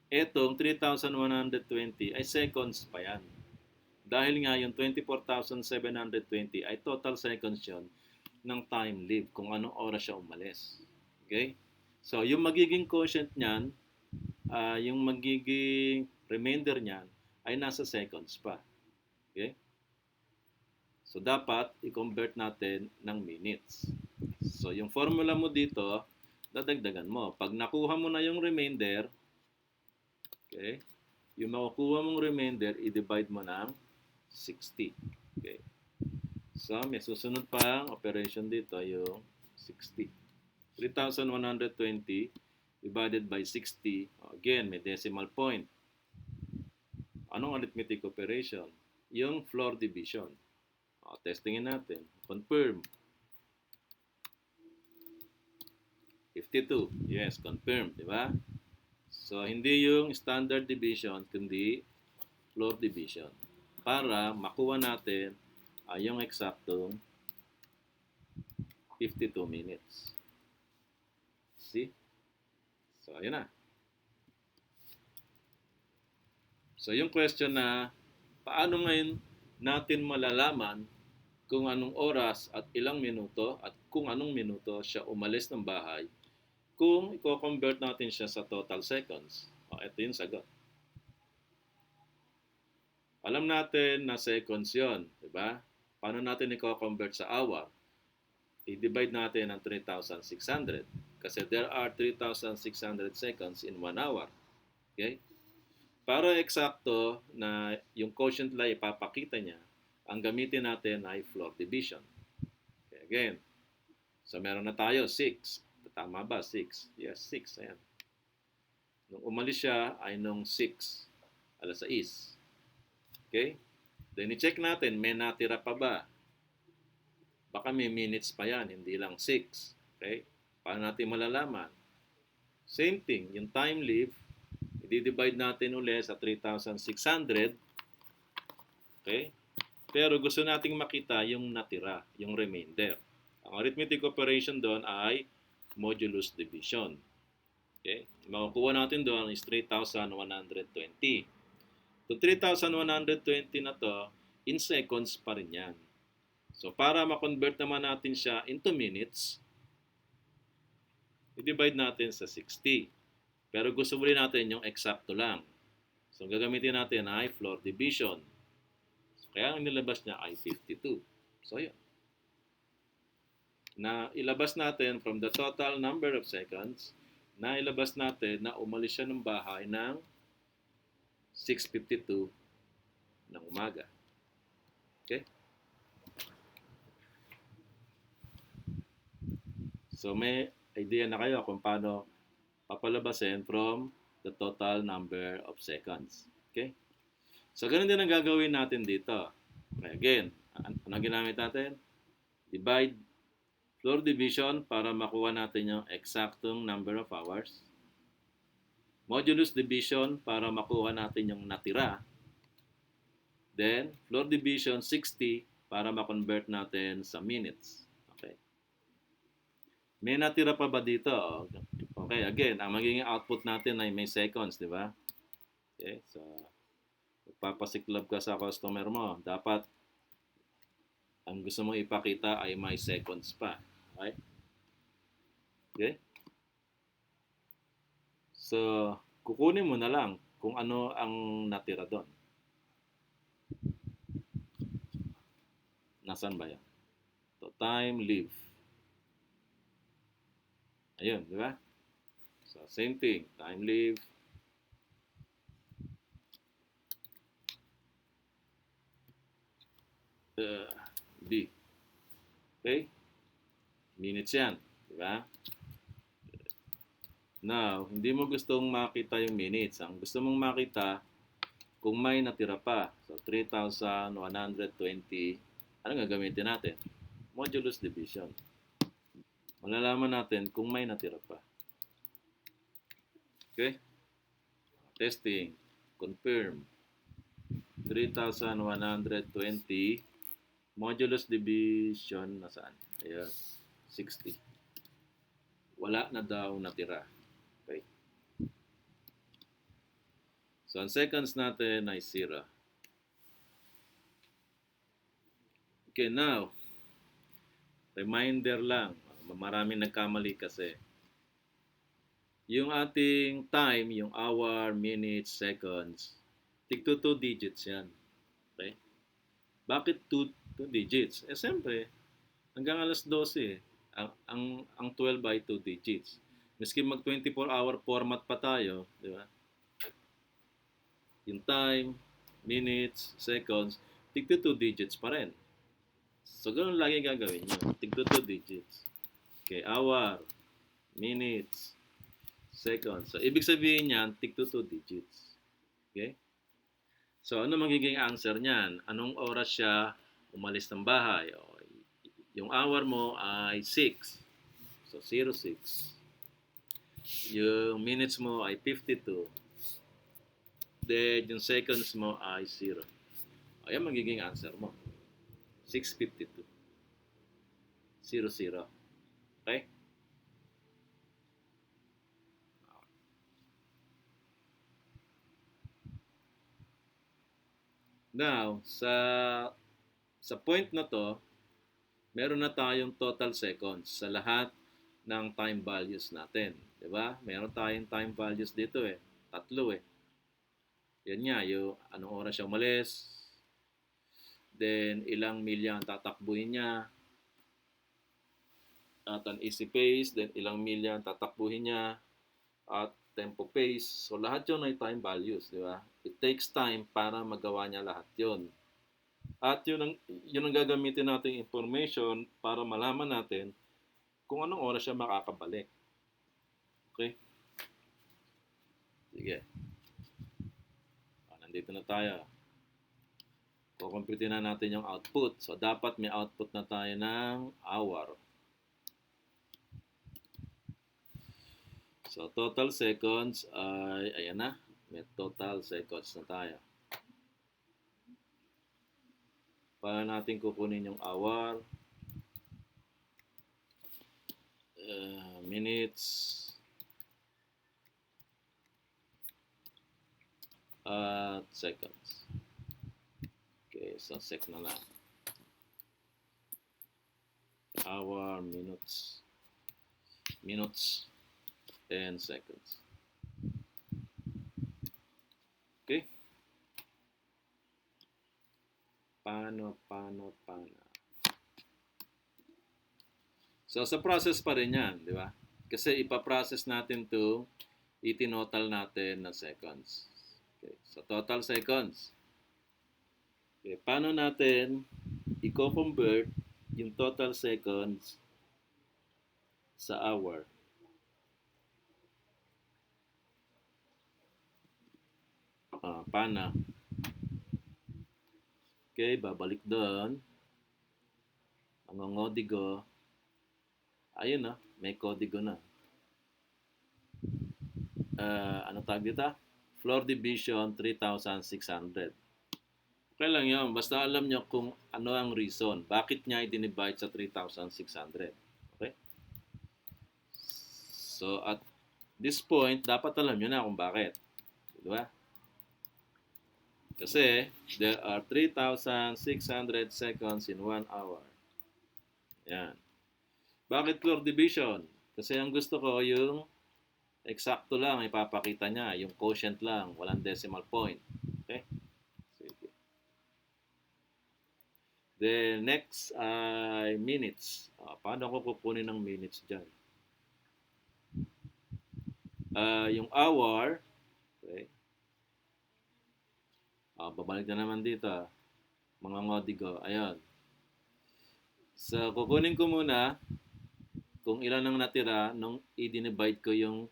S1: etong 3,120 ay seconds pa yan. Dahil nga yung 24,720 ay total seconds yun ng time live kung anong oras siya umalis. Okay? So, yung magiging quotient niyan, yung magiging remainder niyan ay nasa seconds pa. Okay? So, dapat i-convert natin ng minutes. So, yung formula mo dito, dadagdagan mo. Pag nakuha mo na yung remainder, Okay? Yung makukuha mong remainder, i-divide mo ng 60. Okay? So, may susunod pang operation dito, yung 60. 3,120 divided by 60. Again, may decimal point. Anong arithmetic operation? Yung floor division. Testingin natin. Confirm. 52. Yes, confirm. Diba? So, hindi yung standard division, kundi floor division. Para makuha natin yung eksaktong 52 minutes. See? So, ayun na. So, yung question na, paano ngayon natin malalaman kung anong oras at ilang minuto at kung anong minuto siya umalis ng bahay kung i-convert natin siya sa total seconds? Ito yung sagot. Alam natin na seconds yon, di ba? Paano natin i-convert sa hour? I-divide natin ng 3,600 kasi there are 3,600 seconds in 1 hour. Okay? Para eksakto na yung quotient lang ipapakita niya, ang gamitin natin ay floor division. Okay, again, so meron na tayo 6. Tama ba? 6. Yes, 6. Ayan. Nung umalis siya ay nung 6. Alas 6. Okay? Then i-check natin, may natira pa ba? Baka may minutes pa yan, hindi lang 6. Okay? Paano natin malalaman? Same thing, yung time leave, i-divide natin ulit sa 3,600. Okay? Pero gusto nating makita yung natira, yung remainder. Ang arithmetic operation doon ay modulus division. Okay? Makukuha natin doon is 3,120. So 3,120 na to, in seconds pa rin yan. So para ma-convert naman natin siya into minutes, i-divide natin sa 60. Pero gusto rin natin yung eksakto lang. So gagamitin natin ay floor division. So, kaya ang nilabas niya ay 52. So yun. Na ilabas natin from the total number of seconds, na ilabas natin na umalis siya ng bahay ng 6:52 ng umaga. Okay? So may idea na kayo kung paano papalabasin from the total number of seconds. Okay? So ganun din ang gagawin natin dito. Okay, again, ano ginamit natin? Divide floor division para makuha natin yung eksaktong number of hours. Modulus division para makuha natin yung natira. Then, floor division 60 para ma-convert natin sa minutes. Okay. May natira pa ba dito? Okay, again, ang magiging output natin ay may seconds, di ba? Okay, so, magpapasiklab ka sa customer mo. Dapat, ang gusto mong ipakita ay may seconds pa. Okay? Okay? So, kukunin mo na lang kung ano ang natira doon. Nasaan ba yan? So, time, leave. Ayun, di ba? So, same thing. Time, leave. B. Okay? Minutes yan. Di ba? Now, hindi mo gustong makita yung minutes. Ang gusto mong makita kung may natira pa. So, 3,120. Ano gagamitin natin? Modulus division. Malalaman natin kung may natira pa. Okay? Testing. Confirm. 3,120. Modulus division nasaan? Ayan. 60. Wala na daw natira. Okay? So, ang seconds natin ay 0. Okay, now, reminder lang. Maraming nagkamali kasi. Yung ating time, yung hour, minutes, seconds, tig-2 digits yan. Okay? Bakit 2 digits? Siyempre, hanggang alas 12 ang 12 ay 2 digits. Miski mag 24-hour format pa tayo, di ba? yung time, minutes, seconds, tigto 2 digits pa rin. So, ganun lagi gagawin nyo. Tigto 2 digits. Okay, hour, minutes, seconds. So, ibig sabihin niyan, tigto 2 digits. Okay? So, ano magiging answer niyan? Anong oras siya umalis ng bahay? O, yung hour mo ay 6. So, 06. Yung minutes mo ay 52. Then, yung seconds mo ay 0. Ayan magiging answer mo. 6:52. 00. Okay? Now, sa point na to, meron na tayong total seconds sa lahat ng time values natin. Diba? Meron tayong time values dito eh. Tatlo eh. Yan nga, yung anong oras siya umalis, then ilang milya ang tatakbuhin niya, at an easy pace, then ilang milya ang tatakbuhin niya, at tempo pace. So lahat yun ay time values, di ba? It takes time para magawa niya lahat yun. At yun ang gagamitin nating information para malaman natin kung anong oras siya makakabalik. Okay? Sige. Nandito na tayo. Kukumputin na natin yung output. So, dapat may output na tayo ng hour. So, total seconds ay, ayan na. May total seconds na tayo. Para natin kukunin yung hour, minutes, at seconds. Okay, so sec na lang. Hour, minutes, and seconds. Okay? Paano. So, sa process pa rin yan, di ba? Kasi ipaprocess natin to itinotal natin na seconds. Okay, so total seconds. Okay, paano natin i-convert yung total seconds sa hour? Paano? Okay, babalik doon. Ang ngodigo. Ayun na, may kodigo na. Ano tawag dito? Floor division 3,600. Okay lang yun. Basta alam nyo kung ano ang reason. Bakit niya i-divide sa 3,600. Okay? So, at this point, dapat alam nyo na kung bakit. Diba? Kasi, there are 3,600 seconds in 1 hour. Yan. Bakit floor division? Kasi ang gusto ko yung eksakto lang ipapakita niya. Yung quotient lang. Walang decimal point. Okay? Sige. The next ay minutes. Paano ko kukunin ng minutes dyan? Yung hour. Okay. Babalik na naman dito. Mga ngodigo. Ayun. So, kukunin ko muna kung ilan ang natira nung i-divide ko yung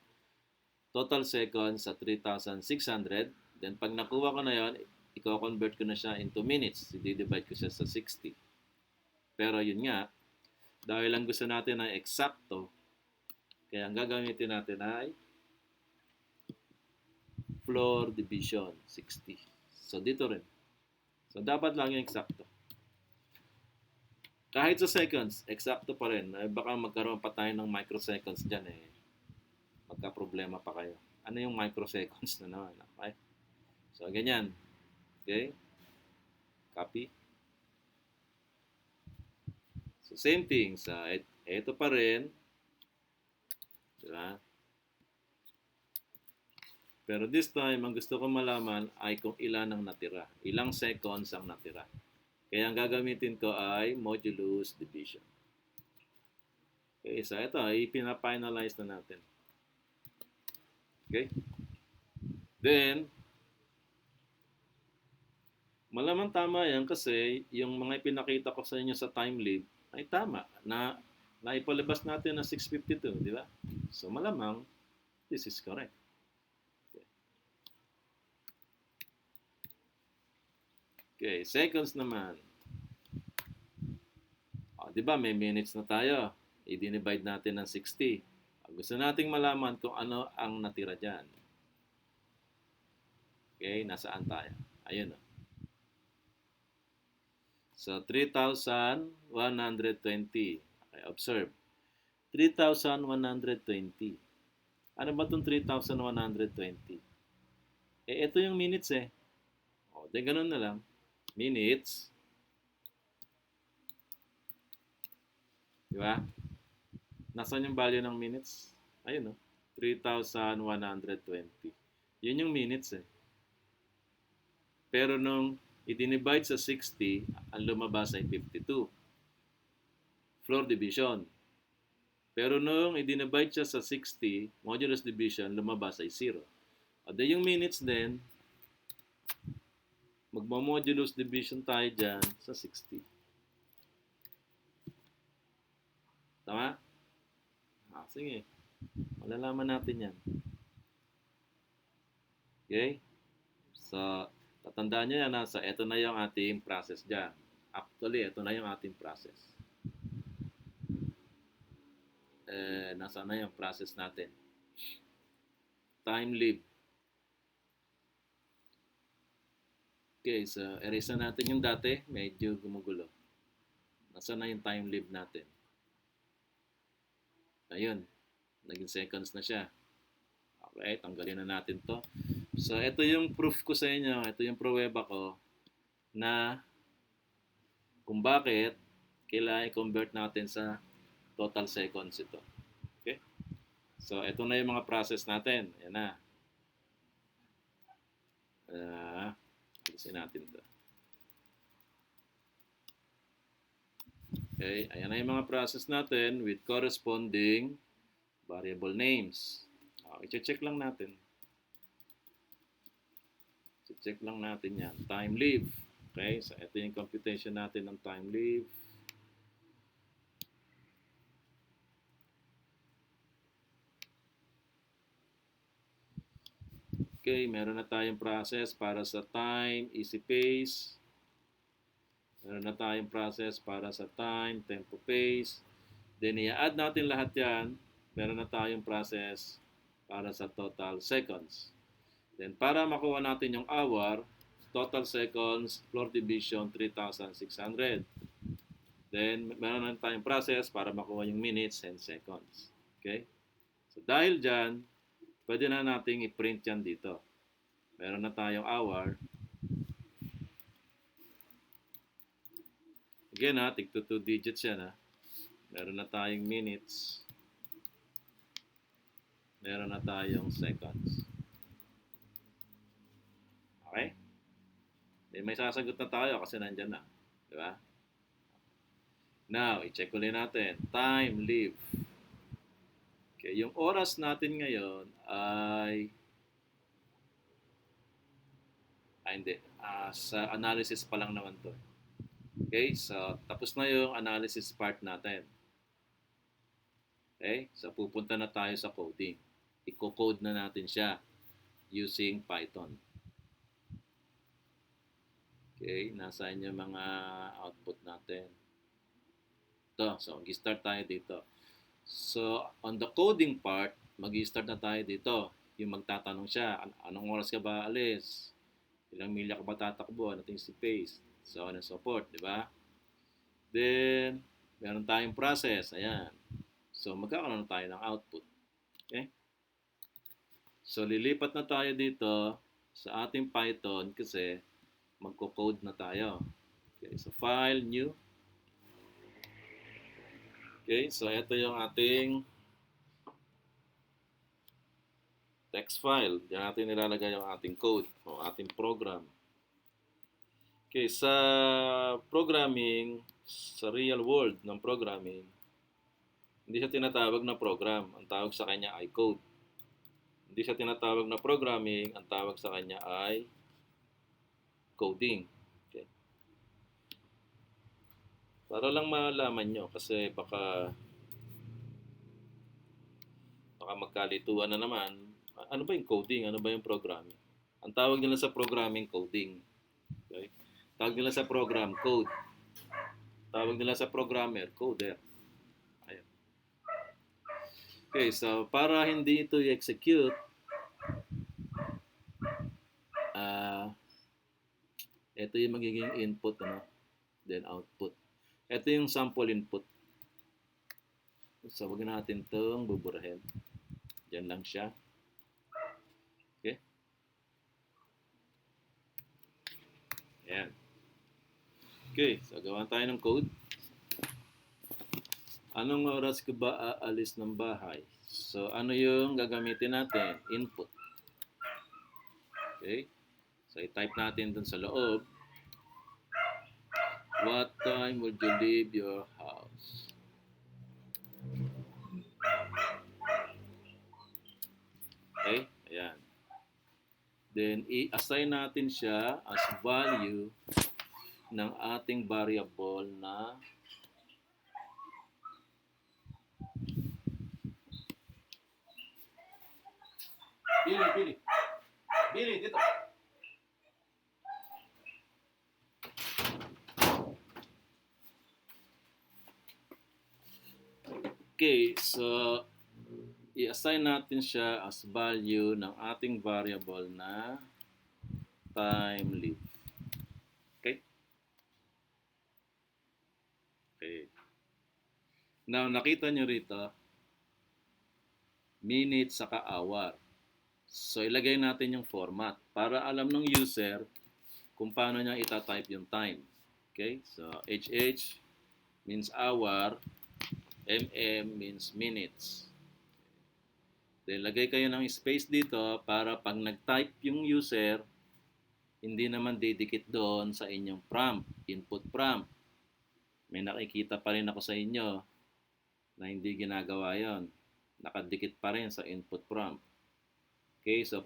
S1: total seconds sa 3,600. Then, pag nakuha ko na yon, i-convert ko na siya into minutes. I-divide ko siya sa 60. Pero yun nga, dahil lang gusto natin ay eksakto, kaya ang gagamitin natin ay floor division 60. So, dito rin. So, dapat lang yung eksakto. Kahit sa seconds, eksakto pa rin. Baka magkaroon pa tayo ng microseconds dyan eh. Magka-problema pa kayo. Ano yung microseconds na naman? Okay? So, ganyan. Okay? Copy. So, same thing. Ito pa rin. Diba? Pero this time, ang gusto ko malaman ay kung ilan ang natira. Ilang seconds ang natira. Kaya ang gagamitin ko ay modulus division. Okay, so ito, ipina-finalize na natin. Okay? Then, Malamang tama yan kasi yung mga ipinakita ko sa inyo sa time lead ay tama na naipalabas natin na 6:52, di ba? So malamang this is correct. Okay, seconds naman. Di ba may minutes na tayo? I-divide natin ng 60. Gusto nating malaman kung ano ang natira dyan. Okay, nasaan tayo? Ayun o. So, 3,120. Okay, observe. 3,120. Ano ba itong 3,120? Ito yung minutes eh. Di ganun na lang. Minutes. Di ba? Nasaan yung value ng minutes? Ayun o. 3,120. Yun yung minutes eh. Pero nung i-divide sa 60, ang lumabas ay 52. Floor division. Pero nung i-divide siya sa 60, modulus division, lumabas ay 0. At yung minutes din, magmamodulus division tayo dyan sa 60. Tama? Sige. Malalaman natin yan. Okay? So, tatandaan nyo yan, ito na yung ating process dyan. Actually, ito na yung ating process. Nasaan na yung process natin? Time leave. Okay, so erase na natin yung dati. Medyo gumugulo. Nasaan na yung time leave natin? Ayun. Naging seconds na siya. Okay, tanggalin na natin to. So, ito yung proof ko sa inyo. Ito yung pruweba ko na kung bakit kailangan i-convert natin sa total seconds ito. Okay? So, ito na yung mga process natin. Ayan na. Alisin natin ito. Okay, ayan na yung mga process natin with corresponding variable names. I-check lang natin. I-check lang natin yan. Time leave. Okay, so ito yung computation natin ng time leave. Okay, meron na tayong process para sa time, easy pace. Meron na tayong process para sa time, tempo pace. Then, i-add natin lahat yan. Meron na tayong process para sa total seconds. Then, para makuha natin yung hour, total seconds, floor division, 3,600. Then, meron na tayong process para makuha yung minutes and seconds. Okay? So, dahil dyan, pwede na nating i-print yan dito. Meron na tayong hour. Again tig to 2 digits yan Meron na tayong minutes. Meron na tayong seconds. Okay? May sasagot na tayo kasi nandyan na. Diba? Now, i-check ulit natin. Time, leave. Okay, yung oras natin ngayon ay hindi. Sa analysis pa lang naman to. Okay, so tapos na yung analysis part natin. Okay, so pupunta na tayo sa coding. I-code na natin siya using Python. Okay, nasaan yung mga output natin? Ito, so mag-start tayo dito. So, on the coding part, mag-start na tayo dito. Yung magtatanong siya, anong oras ka ba alis? Ilang milya ka ba tatakbo? Ano yung pace? So on and so forth, di ba? Then, meron tayong process. Ayan. So, magkakaroon na tayo ng output. Okay? So, lilipat na tayo dito sa ating Python kasi magko-code na tayo. Okay, so file, new. Okay, so ito yung ating text file. Diyan natin nilalagay yung ating code o ating program. Okay, sa programming, sa real world ng programming, hindi siya tinatawag na program. Ang tawag sa kanya ay code. Hindi siya tinatawag na programming. Ang tawag sa kanya ay coding. Para lang malaman nyo kasi baka magkalituan na naman. Ano ba yung coding? Ano ba yung programming? Ang tawag nila sa programming coding. Okay? Tawag nila sa program code. Tawag nila sa programmer coder. Ayan. Okay, so para hindi ito i-execute, ito yung magiging input, ano, then output. Ito yung sample input. So, wag natin itong buburahin. Diyan lang siya. Okay? Ayan. Okay, so gawa tayo ng code. Anong oras ko ba aalis ng bahay? So, ano yung gagamitin natin? Input. Okay? So, i-type natin dun sa loob. What time would you leave your house? Okay? Ayan. Then, i-assign natin siya as value ng ating variable na Billy, dito. Okay, so i-assign natin siya as value ng ating variable na time leave. Okay? Okay. Now, nakita nyo rito, minute saka hour. So, ilagay natin yung format para alam ng user kung paano niya itatype yung time. Okay? So, HH means hour, MM means minutes. Then, lagay kayo ng space dito para pag nag-type yung user, hindi naman didikit doon sa inyong prompt, input prompt. May nakikita pa rin ako sa inyo na hindi ginagawa yon. Nakadikit pa rin sa input prompt. Okay, so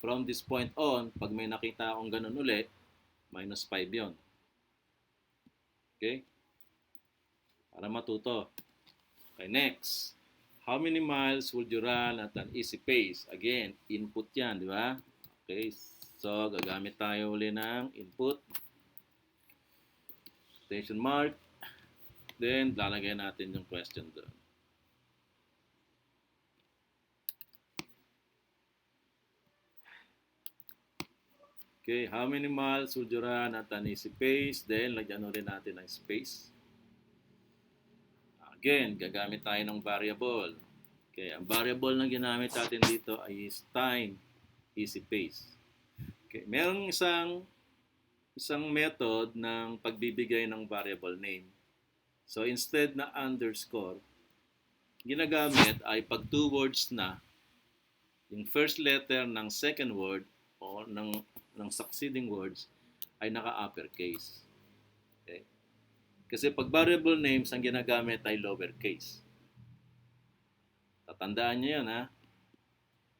S1: from this point on, pag may nakita akong ganun ulit, minus 5 yon. Okay? Para matuto. Okay, next. How many miles would you run at an easy pace? Again, input yan, di ba? Okay, so gagamit tayo uli ng input. Quotation mark. Then, lalagay natin yung question doon. Okay, how many miles would you run at an easy pace? Then, lagyan ulit natin ng space. Again, gagamit tayo ng variable. Okay, ang variable na ginamit natin dito ay is time, easy pace. Okay, merong isang method ng pagbibigay ng variable name. So, instead na underscore, ginagamit ay pag two words na, yung first letter ng second word o ng succeeding words ay naka-uppercase. Okay? Kasi pag variable names ang ginagamit ay lowercase. Tatandaan nyo yan, ha?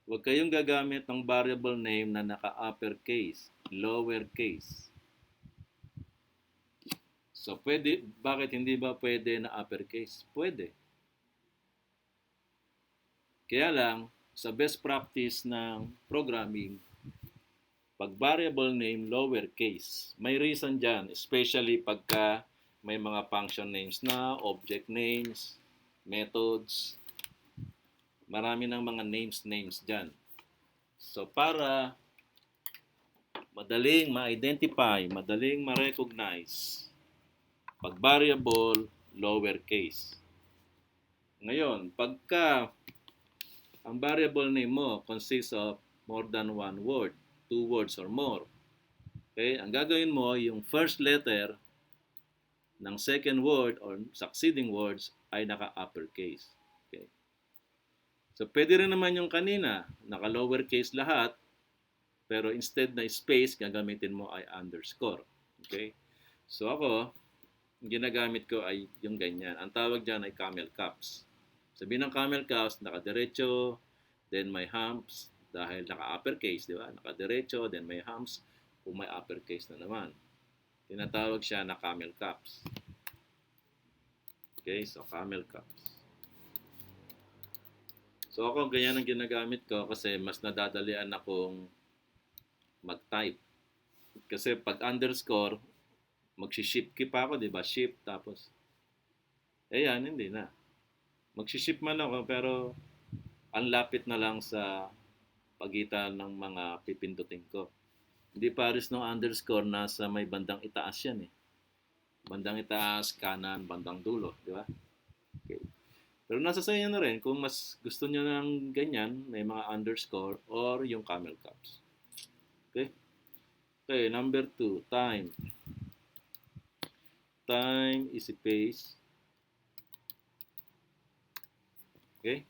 S1: Huwag kayong gagamit ng variable name na naka-uppercase, lowercase. So, bakit hindi ba pwede na uppercase? Pwede. Kaya lang, sa best practice ng programming, pag variable name lowercase, may reason dyan, especially pagka may mga function names na, object names, methods, marami ng mga names dyan. So, para madaling ma-identify, madaling ma-recognize, pag variable, lowercase. Ngayon, pagka ang variable name mo consists of more than one word, 2 words or more, okay, ang gagawin mo, yung first letter ng second word or succeeding words ay naka-uppercase. Okay. So, pwede rin naman yung kanina, naka-lowercase lahat, pero instead na space, gagamitin mo ay underscore. Okay? So, ako, ginagamit ko ay yung ganyan. Ang tawag dyan ay camel caps. Sabihin ng camel caps, nakadiretso, then may humps, dahil naka-uppercase, di ba? Nakadiretso, then may humps, kung may uppercase na naman. Tinatawag siya na camel caps. Okay, so camel cups. So ako, ganyan ang ginagamit ko kasi mas nadadalian akong mag-type. Kasi pag underscore, magshi-shift key pa ako, di ba? Shift, tapos, yan, hindi na. Magshi-shift man ako, pero ang lapit na lang sa pagitan ng mga pipindutin ko. Hindi pares ng underscore nasa may bandang itaas yan eh. Bandang itaas, kanan, bandang dulo, di ba? Okay. Pero nasa sa inyo na rin kung mas gusto nyo ng ganyan, may mga underscore or yung camel caps. Okay? Okay, number 2, time. Time is space. Okay?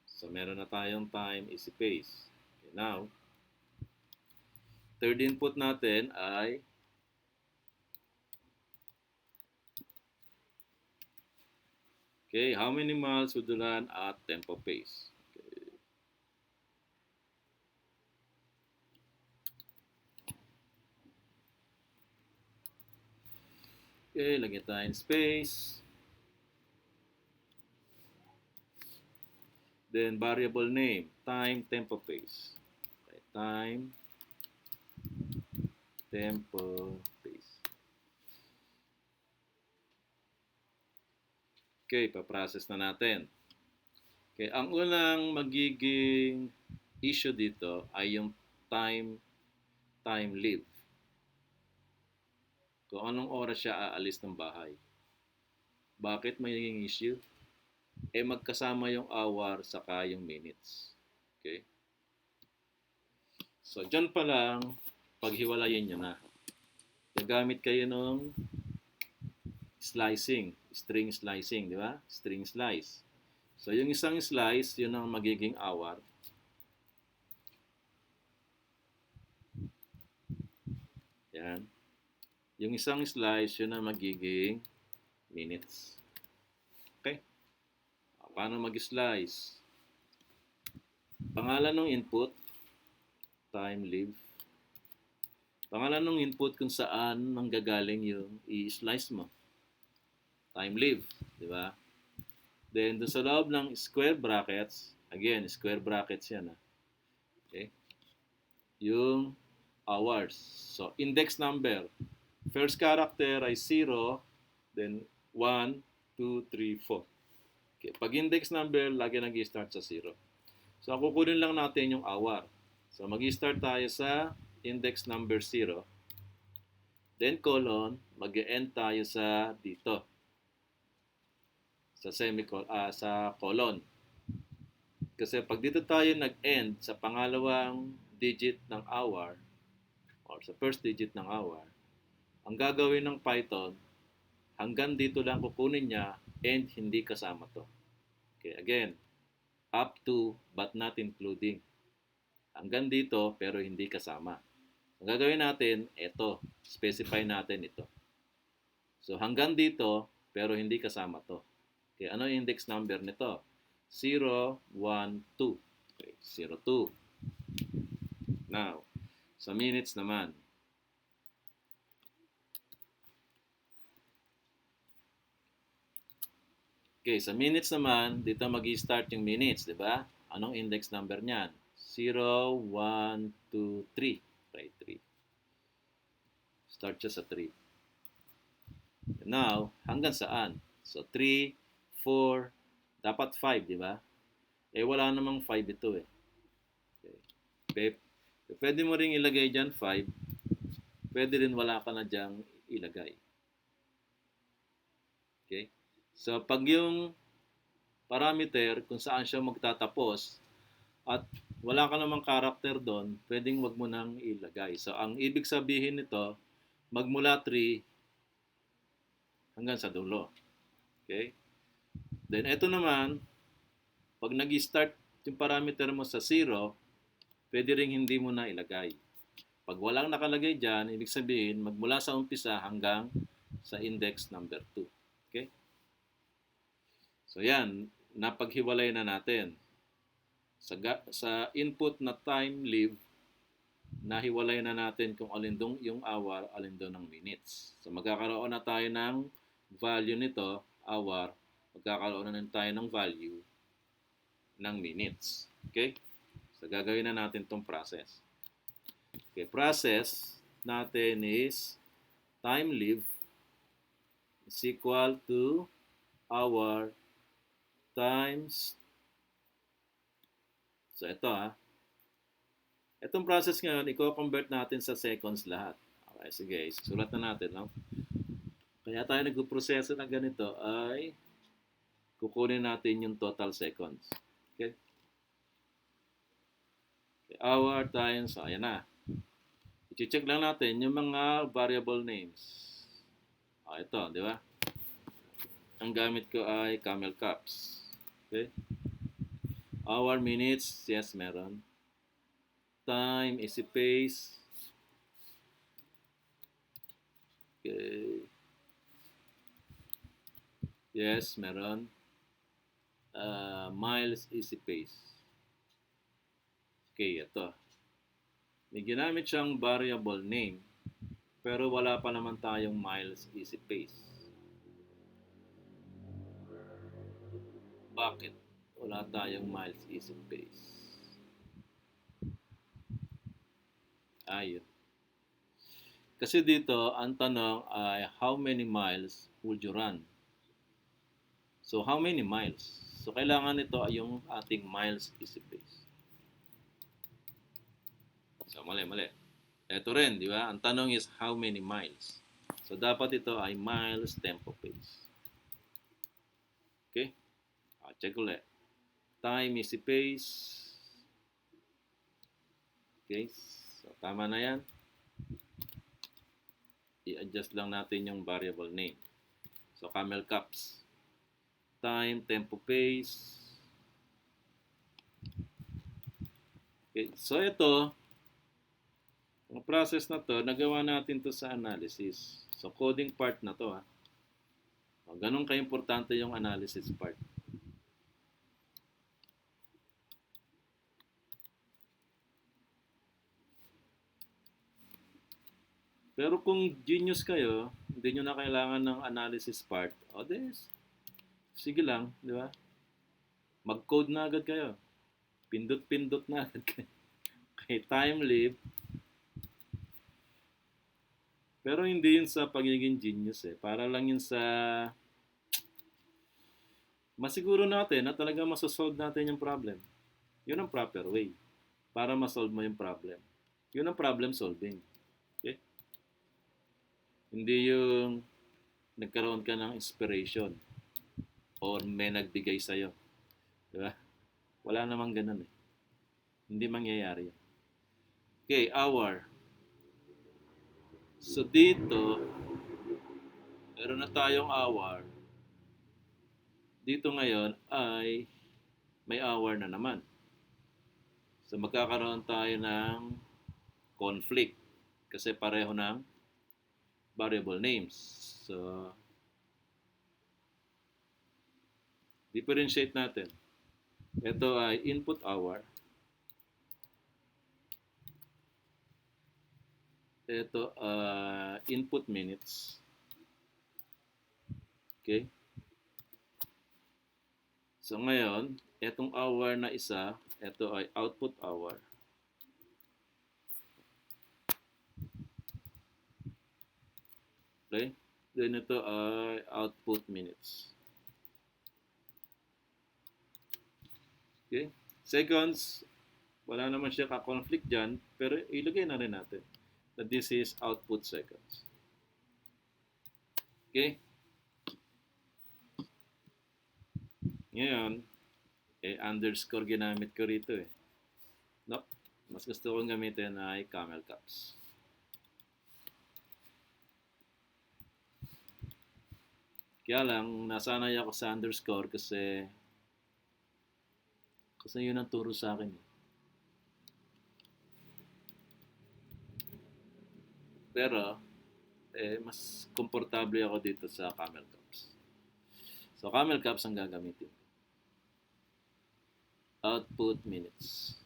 S1: So, meron na tayong time is space. Okay, now, third input natin ay how many miles would you run at tempo pace? Okay, lagyan tayo ng space. Then, variable name, time, tempo pace. Okay, time, tempo pace. Okay, pa-process na natin. Okay, ang unang magiging issue dito ay yung time leave. Kung anong oras siya aalis ng bahay. Bakit magiging issue? Magkasama yung hour saka yung minutes. Okay? So, dyan pa lang, paghiwalayin nyo na. Gagamit kayo ng slicing, string slicing, di ba? String slice. So, yung isang slice, yun ang magiging hour. Yan. Yung isang slice, yun ang magiging minutes. Okay? Paano mag-slice? Pangalan ng input, time leave. Pangalan ng input kung saan manggagaling yung i-slice mo. Time leave, di ba? Then, dun sa loob ng square brackets, again, square brackets yan. Okay? Yung hours. So, index number. First character ay 0, then 1, 2, 3, 4. Okay. Pag index number, lagi nag-i-start sa 0. So, kukunin lang natin yung hour. So, mag-i-start tayo sa index number 0. Then, colon, mag-e-end tayo sa dito. Sa sa colon. Kasi pag dito tayo nag-end sa pangalawang digit ng hour or sa first digit ng hour, ang gagawin ng Python, hanggang dito lang kukunin niya and hindi kasama to. Okay, again, up to but not including. Hanggang dito pero hindi kasama. Ang gagawin natin, ito, specify natin ito. So hanggang dito pero hindi kasama to. Okay, ano yung index number nito? 0, 1, 2. Okay, 0, 2. Now, sa minutes naman. Okay, sa minutes naman, dito mag-i-start yung minutes, di ba? Anong index number niyan? 0, 1, 2, 3. Try 3. Start siya sa 3. Now, hanggang saan? So, 3, 4, dapat 5, di ba? Wala namang 5 ito eh. Okay. Pwede mo ring ilagay dyan 5. Pwede rin wala ka na dyan ilagay. Okay? So, pag yung parameter kung saan siya magtatapos at wala ka namang character doon, pwedeng wag mo nang ilagay. So, ang ibig sabihin nito, magmula 3 hanggang sa dulo. Okay? Then, ito naman, pag nag-start yung parameter mo sa 0, pwede rin hindi mo na ilagay. Pag walang nakalagay dyan, ibig sabihin, magmula sa umpisa hanggang sa index number 2. Okay? So, yan. Napaghiwalay na natin. Sa input na time leave, nahiwalay na natin kung alin doon yung hour, alin doon ang minutes. So, magkakaroon na tayo ng value nito hour, magkakaroon na tayo ng value ng minutes. Okay? So, gagawin na natin itong process. Okay, process natin is time lived is equal to hour times, so ito itong process ngayon, i-convert natin sa seconds lahat. Okay, sige, sulat na natin, no? Kaya tayo nagpo-proseso ng ganito ay kukunin natin yung total seconds. Okay? Okay, hour times, so ayan na. I-check lang natin yung mga variable names. Ito, di ba? Ang gamit ko ay camel caps. Okay? Hour, minutes, yes, meron. Time, easy pace. Okay. Yes, meron. Miles, easy pace. Okay, ito. May ginamit siyang variable name, pero wala pa naman tayong miles, easy pace. Bakit wala tayong miles, easy pace? Ayun. Kasi dito, ang tanong ay how many miles would you run? So, how many miles? So, kailangan ito ay yung ating miles, easy pace. So, mali. Ito rin, di ba? Ang tanong is how many miles? So, dapat ito ay miles, tempo, pace. Okay? Check ulit. Time, easy pace. Okay? So, tama na yan. I-adjust lang natin yung variable name. So, camel caps. Time, tempo, pace. Okay. So, ito, ang process na to, nagawa natin to sa analysis. So, coding part na to. Ganun ka-importante yung analysis part. Pero kung genius kayo, hindi nyo na kailangan ng analysis part, sige lang, di ba? Mag-code na agad kayo. Pindot-pindot na agad kayo. Okay, time live. Pero hindi yun sa pagiging genius Para lang yun sa masiguro natin na talaga masosolve natin yung problem. Yun ang proper way para masolve mo yung problem. Yun ang problem solving. Okay? Hindi yung nagkaroon ka ng inspiration or may nagbigay sa'yo. Diba? Wala namang ganun Hindi mangyayari yan. Okay, hour. So dito, meron na tayong hour. Dito ngayon ay may hour na naman. So magkakaroon tayo ng conflict kasi pareho ng variable names. So, differentiate natin. Ito ay input hour. Ito input minutes. Okay? So, ngayon, itong hour na isa, ito ay output hour. Okay? Then ito ay output minutes. Okay? Seconds, wala naman siya ka-conflict dyan, pero ilagay na rin natin that this is output seconds. Okay? Ngayon, underscore ginamit ko rito Nope. Mas gusto kong gamitin ay camel caps. Kaya lang, nasanay ako sa underscore kasi yun ang turo sa akin. Pero, mas komportable ako dito sa camel caps. So, camel caps ang gagamitin. Output minutes.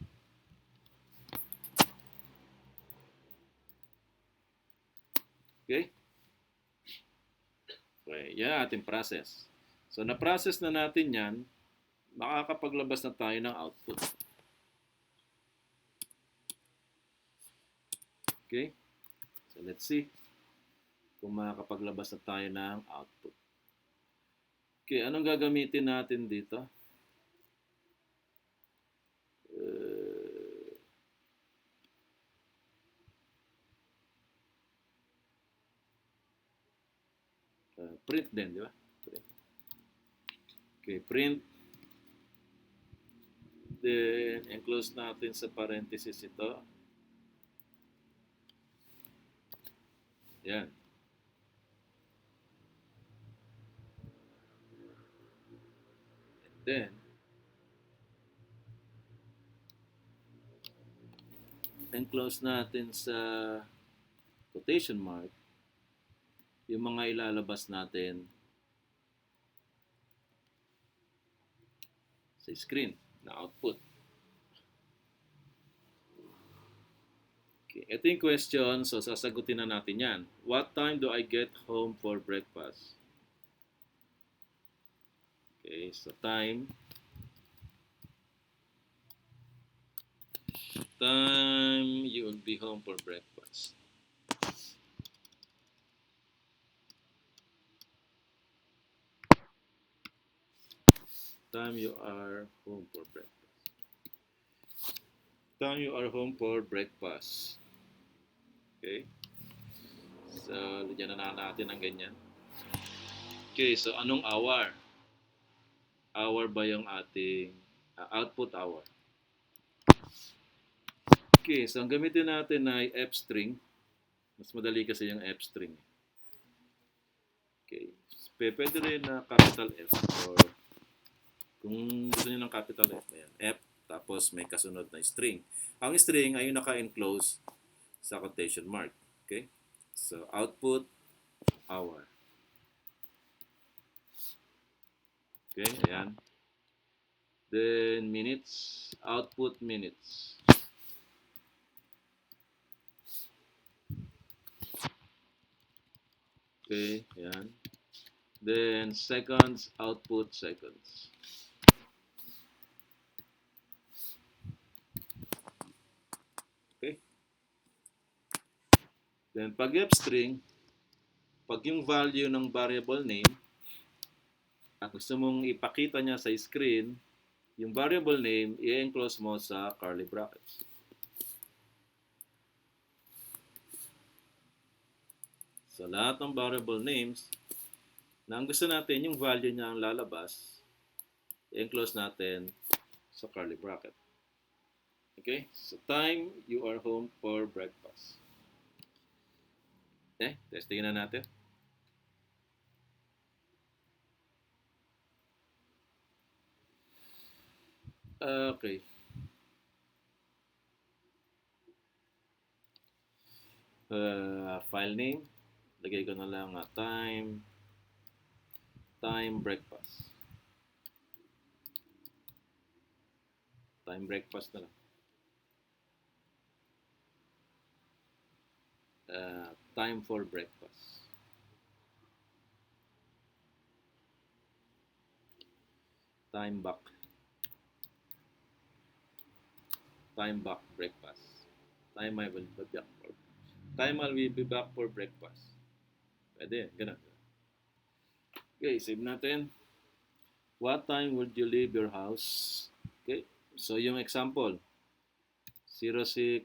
S1: Okay? Okay, yan ating process. So, na-process na natin yan, makakapaglabas na tayo ng output. Okay? So, let's see kung makakapaglabas na tayo ng output. Okay, anong gagamitin natin dito? Print din, di ba? Print. Okay, print. Then, enclose natin sa parenthesis ito. Yan. And then, enclose natin sa quotation mark yung mga ilalabas natin sa screen na output. Okay, ito yung question, so sasagutin na natin yan. What time do I get home for breakfast? Okay, so time you will be home for breakfast. Time you are home for breakfast. Time you are home for breakfast. Okay. So, lagyan na natin ng ganyan. Okay, so anong hour? Hour ba yung ating output hour? Okay, so ang gamitin natin ay f-string. Mas madali kasi yung f-string. Okay. Pwede rin na capital F or kung gusto niyo ng capital F, ayan, F, tapos may kasunod na string. Ang string ay yung naka-enclose sa quotation mark. Okay? So, output hour. Okay, ayan. Then, minutes, output minutes. Okay, ayan. Then, seconds, output seconds. Okay. Then, pag f-string, pag yung value ng variable name, at gusto mong ipakita niya sa screen, yung variable name, i-enclose mo sa curly brackets. So, lahat ng variable names, na ang gusto natin, yung value niya ang lalabas, i-enclose natin sa curly bracket. Okay? So, time you are home for breakfast. Okay? Testingin na natin. Okay. File name. Lagay ko na lang time breakfast. Time breakfast na lang. Time for breakfast. Time back. Time back breakfast. Time I will be back for. Time I will be back for breakfast. Pwede, ganun. Okay, save natin. What time would you leave your house? Okay, so yung example, 06:52.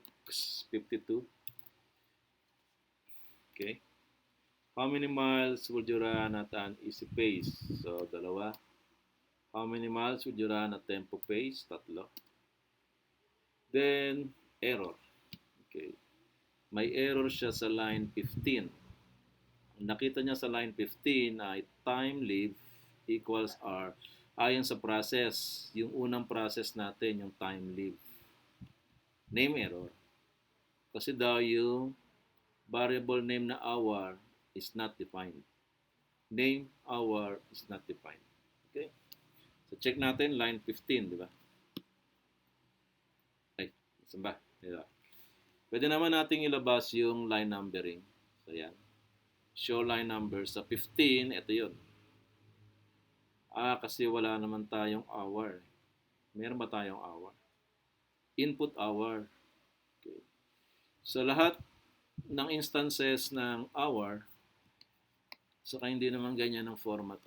S1: Okay. How many miles would you run at an easy pace? So, dalawa. How many miles would you run at tempo pace? Tatlo. Then, error. Okay. May error siya sa line 15. Ang nakita niya sa line 15 ay time leave equals R. Ayon sa process, yung unang process natin, yung time leave. Name error. Kasi daw yung variable name na hour is not defined. Name hour is not defined. Okay? So, check natin line 15, di ba? Ay, saan ba? Diba? Pwede naman nating ilabas yung line numbering. So, yan. Show line number sa 15, ito yun. Kasi wala naman tayong hour. Meron ba tayong hour? Input hour. Okay. So lahat ng instances ng hour, saka hindi naman ganyan ang format.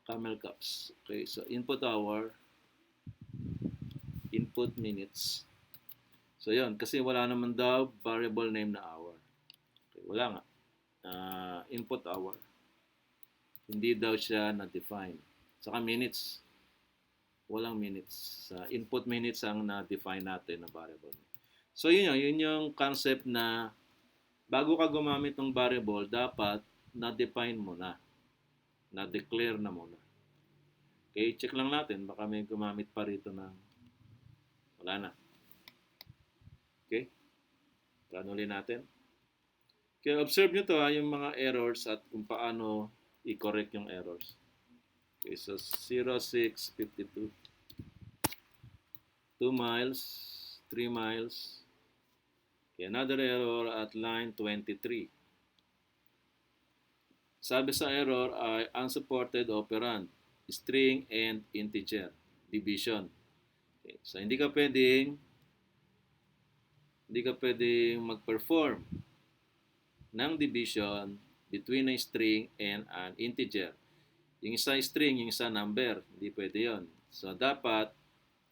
S1: Camel caps. Okay, so input hour, input minutes. So yun, kasi wala naman daw variable name na hour. Okay, wala nga. Input hour. Hindi daw siya na-define. Saka minutes. Walang minutes. Input minutes ang na-define natin na variable. So yun yung concept na bago ka gumamit ng variable, dapat na-define mo na. Na-declare na muna. Okay, check lang natin. Baka may gumamit pa rito ng wala na. Okay? Panuloy natin. Okay, observe nyo to yung mga errors at kung paano i-correct yung errors. Okay, so 0652. 2 miles, 3 miles. Okay, another error at line 23. Sabi sa error ay unsupported operand, string and integer, division. Okay, so hindi ka pwedeng mag-perform ng division between a string and an integer. Yung isa string, yung isa number. Hindi pwede yon. So, dapat,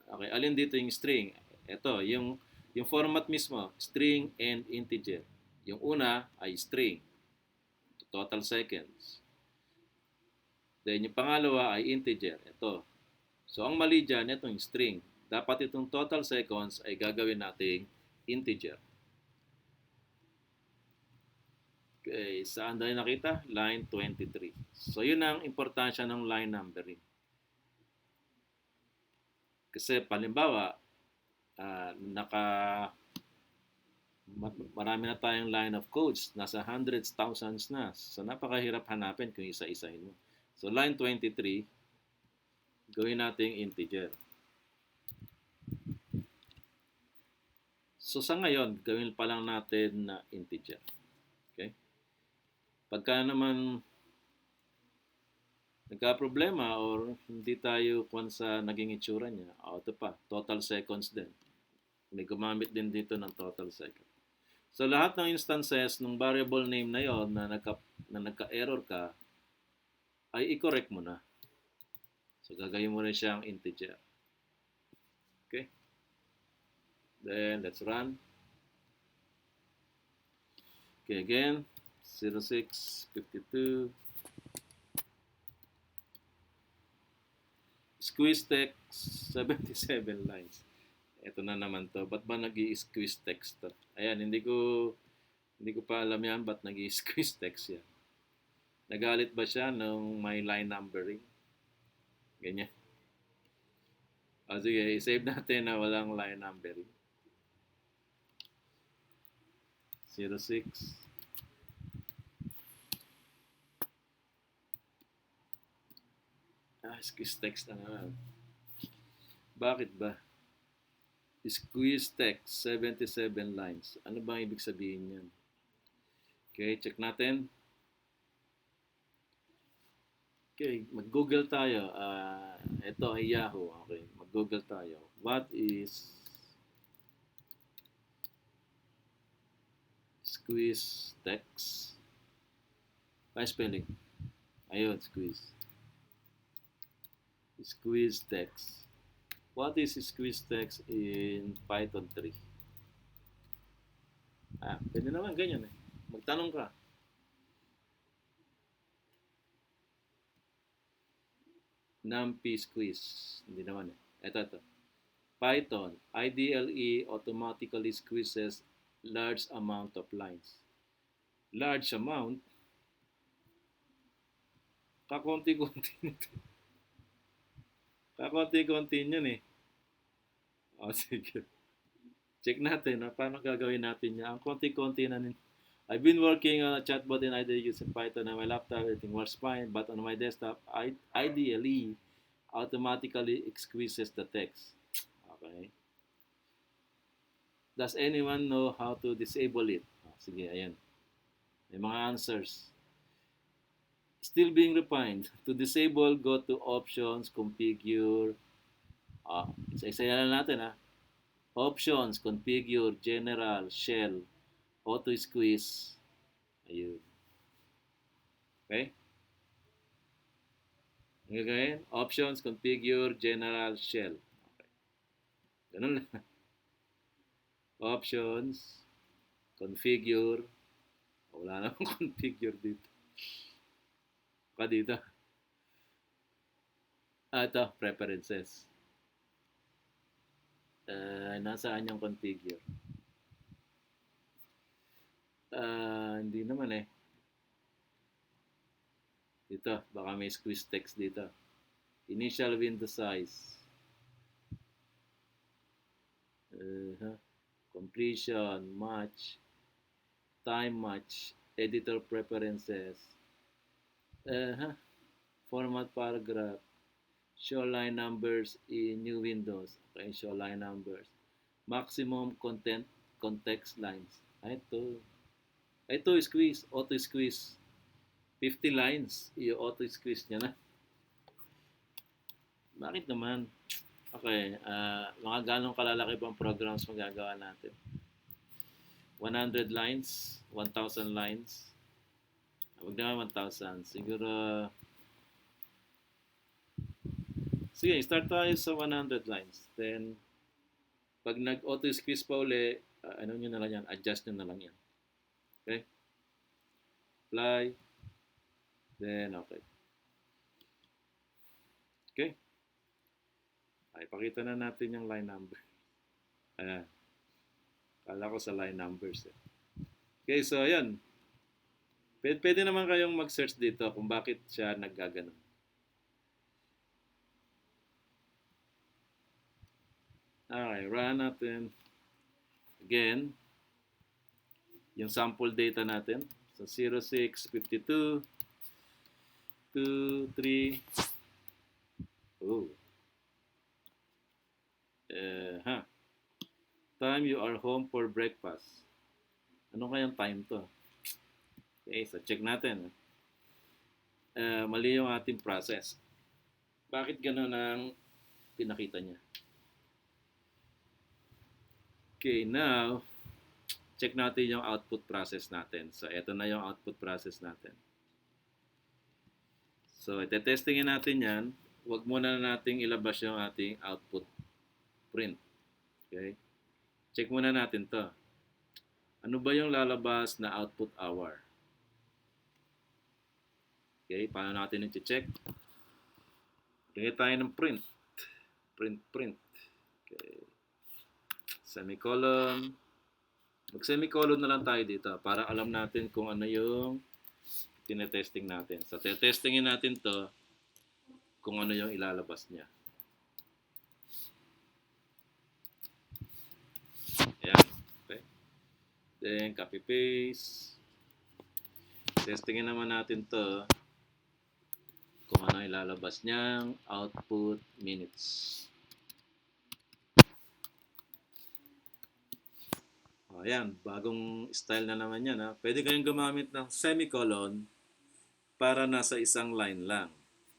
S1: okay, alin dito yung string? Ito, yung format mismo, string and integer. Yung una ay string, total seconds. Then, yung pangalawa ay integer. Ito. So, ang mali dyan, itong string. Dapat itong total seconds ay gagawin nating integer. Okay, saan tayo nakita? Line 23. So, yun ang importansya ng line numbering. Kasi, palimbawa, marami na tayong line of codes. Nasa hundreds, thousands na. So, napakahirap hanapin kung isa-isahin mo. So, line 23, gawin nating integer. So, sa ngayon, gawin pa lang natin na integer. Okay? Pagka naman nagka-problema or hindi tayo kung sa naging itsura niya, ito pa, total seconds din. May gumamit din dito ng total second. So, lahat ng instances ng variable name na yon na nagka-error ka, ay i-correct mo na. So, gagawin mo rin siyang integer. Okay? Then, let's run. Okay, again, 0652. Squeeze text, 77 lines. Ito na naman to. Ba't ba nag-i-squeeze text to? Ayan, hindi ko pa alam yan ba't nag-i-squeeze text yan. Nagalit ba siya nung may line numbering? Ganyan. Sige, i-save natin na walang line numbering. 06. Squeeze text na naman. Bakit ba? Squeeze text, 77 lines. Ano ba ang ibig sabihin yan? Okay, check natin. Okay, mag-google tayo. Ito ay Yahoo. Okay, mag-google tayo. What is squeeze text? Ay, spelling. Ayun, squeeze. Squeeze text. What is squeeze text in Python 3? Pwede naman ganyan eh. Magtanong ka. NumPy squeeze. Hindi naman eh. Ito. Python, IDLE automatically squeezes large amount of lines. Large amount? Kakonti-konti nito. Kakonti-konti yun eh. Sige. Check natin paano gagawin natin niya. Ang konti-konti na I've been working on a chatbot in IDLE using Python on my laptop. Everything works fine. But on my desktop, IDLE automatically squeezes the text. Okay. Does anyone know how to disable it? Sige, ayan. May mga answers. Still being refined. To disable, go to options, configure. Isa-isa na lang natin Options, configure, general, shell, auto squeeze. Ayun. Okay? Ang gagawin, options, configure, general, shell. Okay. Ganun lang. Options, configure. Wala namang configure dito. Dito. Ito, preferences. Nasaan yung configure? Hindi naman Dito, baka may squeeze text dito. Initial window size. Completion, match, time match, editor preferences. Format paragraph. Show line numbers in new windows. Okay, show line numbers. Maximum context lines. Ito squeeze, auto squeeze. 50 lines, i-auto squeeze niya na. Bakit naman? Okay, mga ganong kalalaki pang programs magagawa natin. 100 lines, 1,000 lines. Huwag naman 1,000. Siguro, sige, start tayo sa 100 lines. Then, pag nag-auto squeeze pa uli, ano nyo na lang yan, adjust nyo na lang yan. Okay? Apply. Then, okay. Okay? Ay, pakita na natin yung line number. Ayan. Kala ko sa line numbers Okay, so ayan. Pwede naman kayong mag-search dito kung bakit siya naggaganon. Okay, run natin. Again, yung sample data natin. So, 06, 52, 2, 3. Time you are home for breakfast. Ano kayang time to? Okay, so check natin. Mali yung ating process. Bakit gano'n ang pinakita niya? Okay, now, check natin yung output process natin. So, ito na yung output process natin. So, ite-testingin natin yan. Huwag muna nating ilabas yung ating output print. Okay? Check muna natin to. Ano ba yung lalabas na output hour? Okay, paano natin i-check? Tingnan tayo ng print. Print. Okay. Semicolon. Mag-semicolon na lang tayo dito para alam natin kung ano yung tinetesting natin. So, testingin natin to kung ano yung ilalabas niya. Ayan. Okay. Then, copy-paste. Testingin naman natin to kung ano ilalabas niyang output minutes. Ayan, bagong style na naman yan. Pwede kayong gumamit ng semicolon para nasa isang line lang.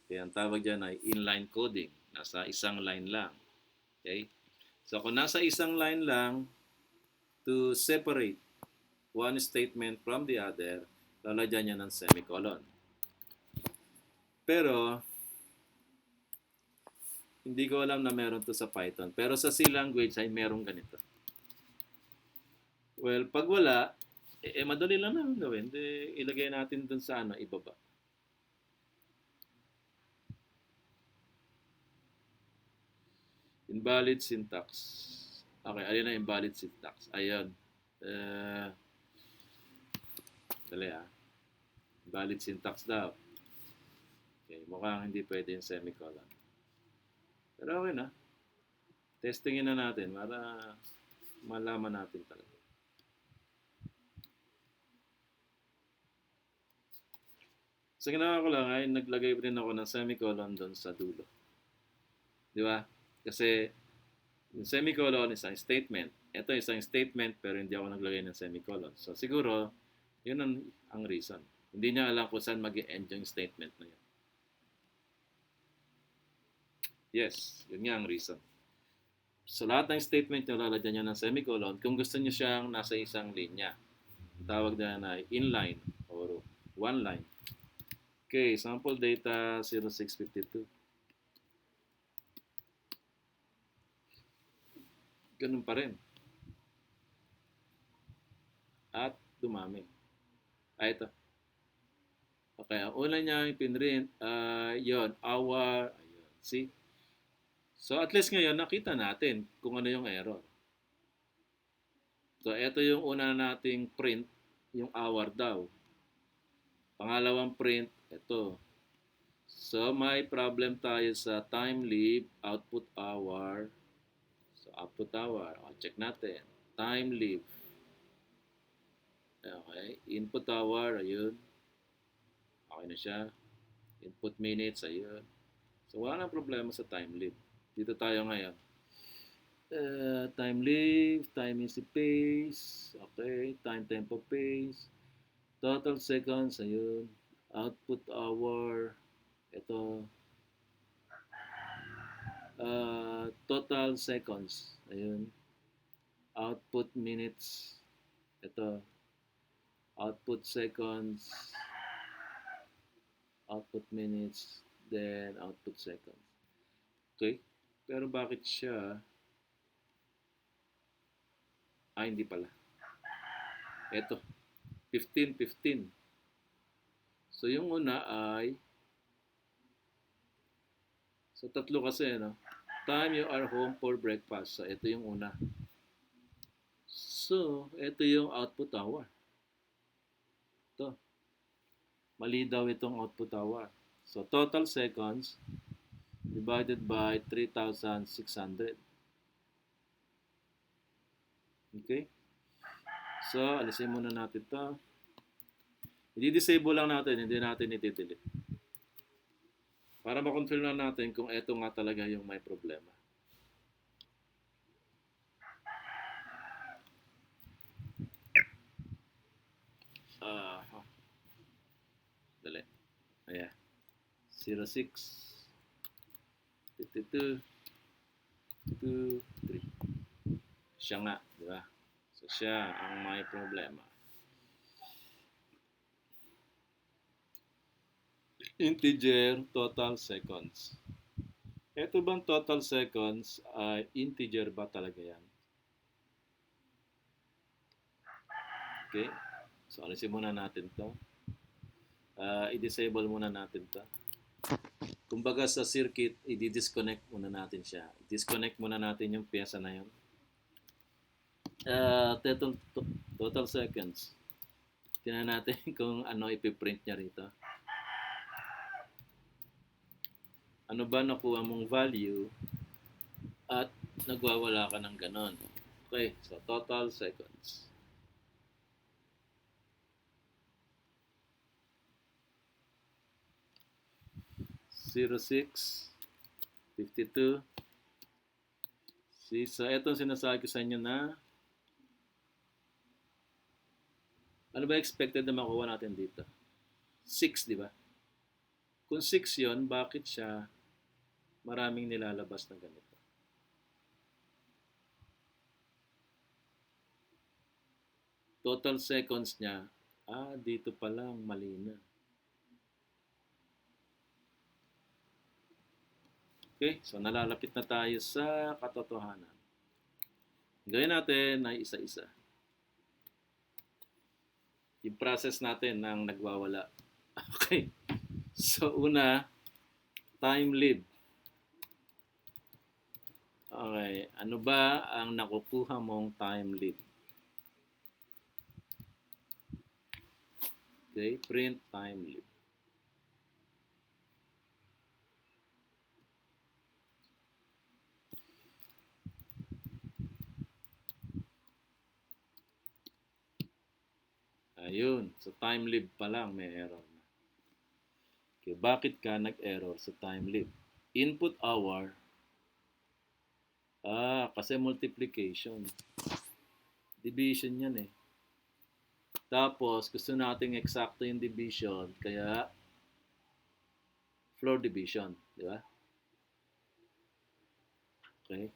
S1: Kaya ang tawag dyan ay inline coding. Nasa isang line lang. Okay? So kung nasa isang line lang, to separate one statement from the other, lalagyan niya ng semicolon. Pero, hindi ko alam na meron to sa Python. Pero sa C language ay meron ganito. Well, pag wala, madali lang naman gawin. Ilagay natin dun sa ibaba. Invalid syntax. Okay, ayun na invalid syntax. Ayun. Dali Invalid syntax daw. Okay, mukhang hindi pwede yung semicolon. Pero okay na. Testingin na natin para malaman natin talaga. So, ginawa ko lang ay naglagay rin ako ng semicolon doon sa dulo. Di ba? Kasi yung semicolon is isang statement. Ito isang statement pero hindi ako naglagay ng semicolon. So, siguro, yun ang reason. Hindi niya alam kung saan mag-i-end yung statement na yun. Yes, yun nga ang reason. So lahat ng statement niyo lalagyan niya ng semicolon kung gusto niyo siyang nasa isang linya. Tawag na inline or one line. Okay, sample data 0652. Ganun pa rin. At dumami. Ito. Okay, ang una niya yung pinrint, yun, hour, ayun, see? So at least ngayon nakita natin kung ano yung error. So ito yung una nating print, yung hour daw. Pangalawang print, ito. So may problem tayo sa time leave, output hour. So output hour, check natin. Time leave. Okay, input hour, ayun. Okay na siya. Input minutes, ayun. So wala nang problema sa time leave. Dito tayo ngayon. Time leave, time is the pace. Okay, time tempo pace. Total seconds, ayun. Output hour. Ito. Total seconds. Ayun. Output minutes. Ito. Output seconds. Output minutes. Then output seconds. Okay. Pero bakit siya... hindi pala. Ito. 15, 15. So, yung una ay... So, tatlo kasi, no? Time you are home for breakfast. So, ito yung una. So, ito yung output hour. Ito. Mali daw itong output hour. So, total seconds divided by 3,600. Okay? So, alisin muna natin ito. I-disable lang natin, hindi natin i-delete. Para ma-confirm lang natin kung ito nga talaga yung may problema. Dali. Ayan. 06 52 2 3. Siya nga, di ba? So, siya ang may problema. Integer total seconds. Ito bang total seconds ay integer ba talaga yan? Okay. So, alisin muna natin to. I-disable muna natin to. Kumbaga sa circuit, i-disconnect muna natin siya. I-disconnect muna natin yung pyesa na yun. Total seconds. Tingnan natin kung ano ipiprint niya rito. Ano ba nakuha mong value at nagwawala ka ng ganon. Okay, so total seconds. Zero 6 52. See, so etong sinasabi ko sa inyo na ano ba expected na makuha natin dito? 6, di ba? Kung 6 yon, bakit siya maraming nilalabas na ganito? Total seconds niya, dito pa lang mali na. Okay, so nalalapit na tayo sa katotohanan. Gawin natin ay isa-isa. Yung process natin ng nagwawala. Okay. So, una, time leave. Okay. Ano ba ang nakukuha mong time leave? Okay. Print time leave. Ayun. So, time leave pa lang may error na. Okay. Bakit ka nag-error sa time leave? Input hour. Kasi multiplication. Division yan eh. Tapos, gusto nating eksakto yung division, kaya floor division, di ba? Okay.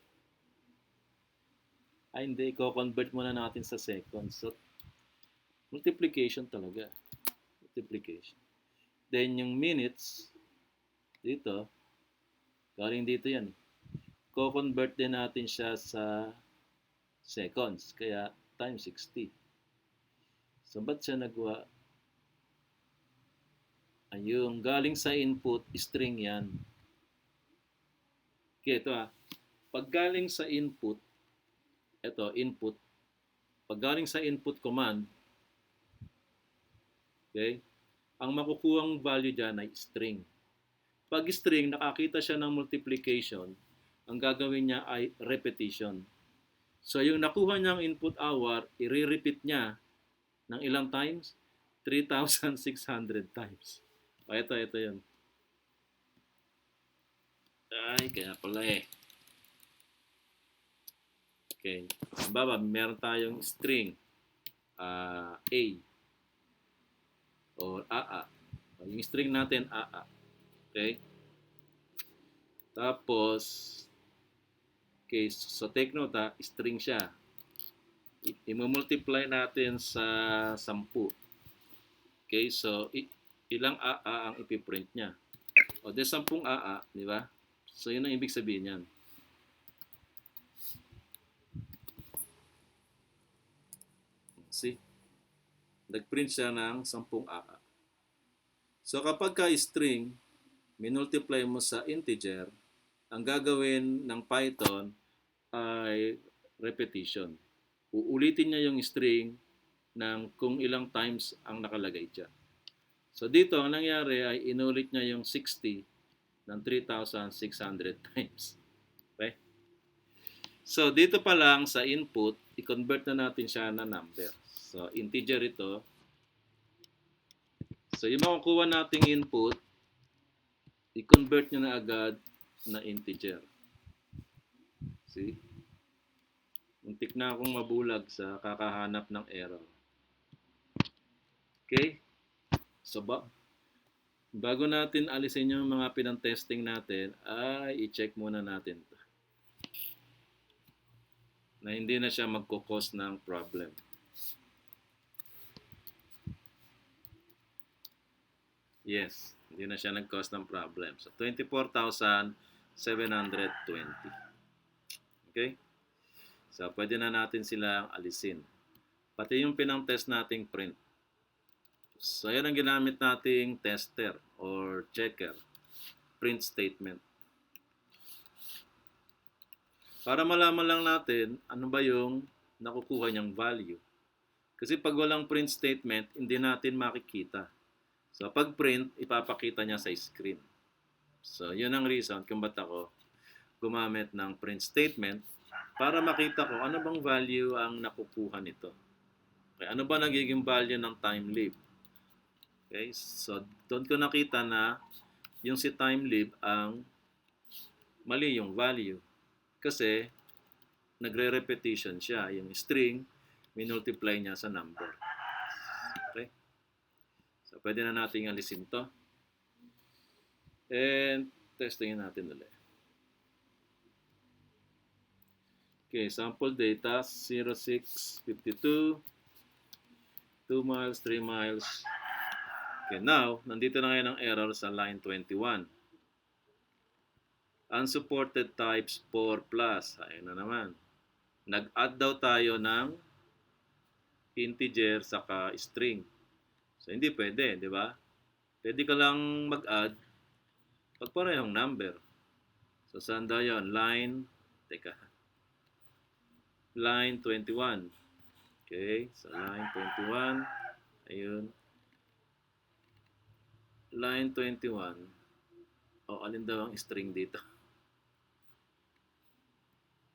S1: Ay, hindi. I-convert muna natin sa seconds. So, multiplication talaga. Multiplication. Then, yung minutes, dito, galing dito yan. Co-convert din natin siya sa seconds. Kaya, times 60. So, ba't siya nagawa? Ayun, galing sa input, string yan. Okay, ito Pag galing sa input, ito, input. Pag galing sa input command, okay, ang makukuhang value dyan ay string. Pag string, nakakita siya ng multiplication, ang gagawin niya ay repetition. So, yung nakuha niyang input hour, i-repeat niya ng ilang times? 3,600 times. O, ito yun. Ay, kaya pala Okay. Halimbawa, meron tayong string A or AA. Yung string natin, AA. Okay? Tapos, okay, so take note string siya. I-multiply natin sa 10. Okay, so ilang AA ang ipiprint niya? O, 10 AA, di ba? So, yun ang ibig sabihin niyan. See? Nag-print siya ng 10 AA. So, kapag ka-string, minultiply mo sa integer, ang gagawin ng Python ay repetition. Uulitin niya yung string ng kung ilang times ang nakalagay dyan. So dito, ang nangyari ay inulit niya yung 60 ng 3,600 times. Okay? So dito pa lang sa input, i-convert na natin siya na number. So integer ito. So yung makukuha nating input, i-convert niya na agad na integer. See? Muntik na akong mabulag sa kakahanap ng error. Okay? So, bago natin alisin yung mga pinang-testing natin, ay i-check muna natin to, na hindi na siya magkukos ng problem. Yes, hindi na siya nag-cause ng problem. So, 24,720. Okay? So, pwede na natin silang alisin. Pati yung pinang-test nating print. So, yan ang ginamit nating tester or checker. Print statement. Para malaman lang natin ano ba yung nakukuha niyang value. Kasi pag walang print statement, hindi natin makikita. So, pag print, ipapakita niya sa screen. So, yun ang reason kung ba't ako gumamit ng print statement para makita ko ano bang value ang nakukuha nito. Okay, ano ba nagiging value ng time-lived? Okay, so doon ko nakita na yung si time-lived ang mali yung value. Kasi nagre-repetition siya. Yung string, minultiply niya sa number. Okay? So, pwede na natin alisin to. And, testingin natin ulit. Okay, sample data, 0652, 2 miles, 3 miles. Okay, now, nandito na ngayon ang error sa line 21. Unsupported types 4 plus. Ayun na naman. Nag-add daw tayo ng integer saka string. So, hindi pwede, di ba? Pwede ka lang mag-add pag parehong number. So, saan daw yun? Line 21. Okay, so line 21. Ayun. Line 21. O, alin daw ang string dito?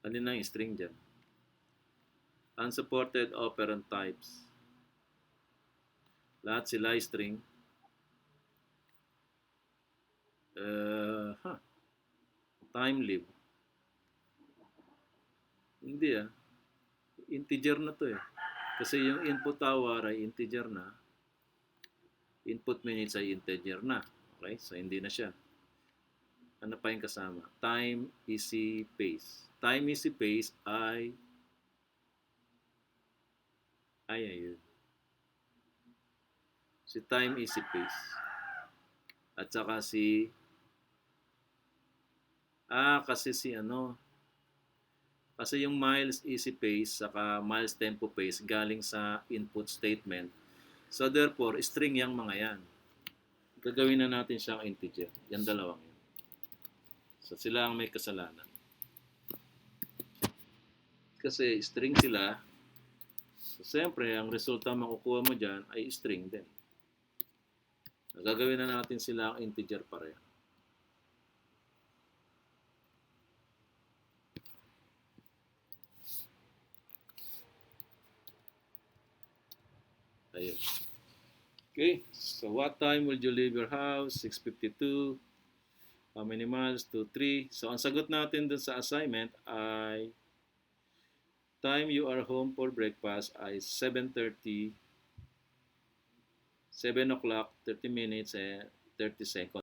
S1: Alin ang string dyan? Unsupported operand types. Lahat sila string. Time-lived. Hindi Integer na to Kasi yung input hour ay integer na, input minutes ay integer na. Okay? So, hindi na siya. Ano pa yung kasama? Time, easy pace. Time, easy pace ayun. Si time, easy pace. At saka kasi kasi yung miles easy pace saka miles tempo pace galing sa input statement. So therefore, string yang mga yan. Gagawin na natin siyang integer. Yan dalawang yan. So sila ang may kasalanan. Kasi string sila. So siyempre, ang resulta makukuha mo dyan ay string din. Gagawin na natin sila ang integer pareho. Ayun. Okay, so what time will you leave your house? 6:52. How many miles? 2, 3. So ang sagot natin dun sa assignment ay time you are home for breakfast ay 7:30. 7 o'clock, 30 minutes and 30 seconds.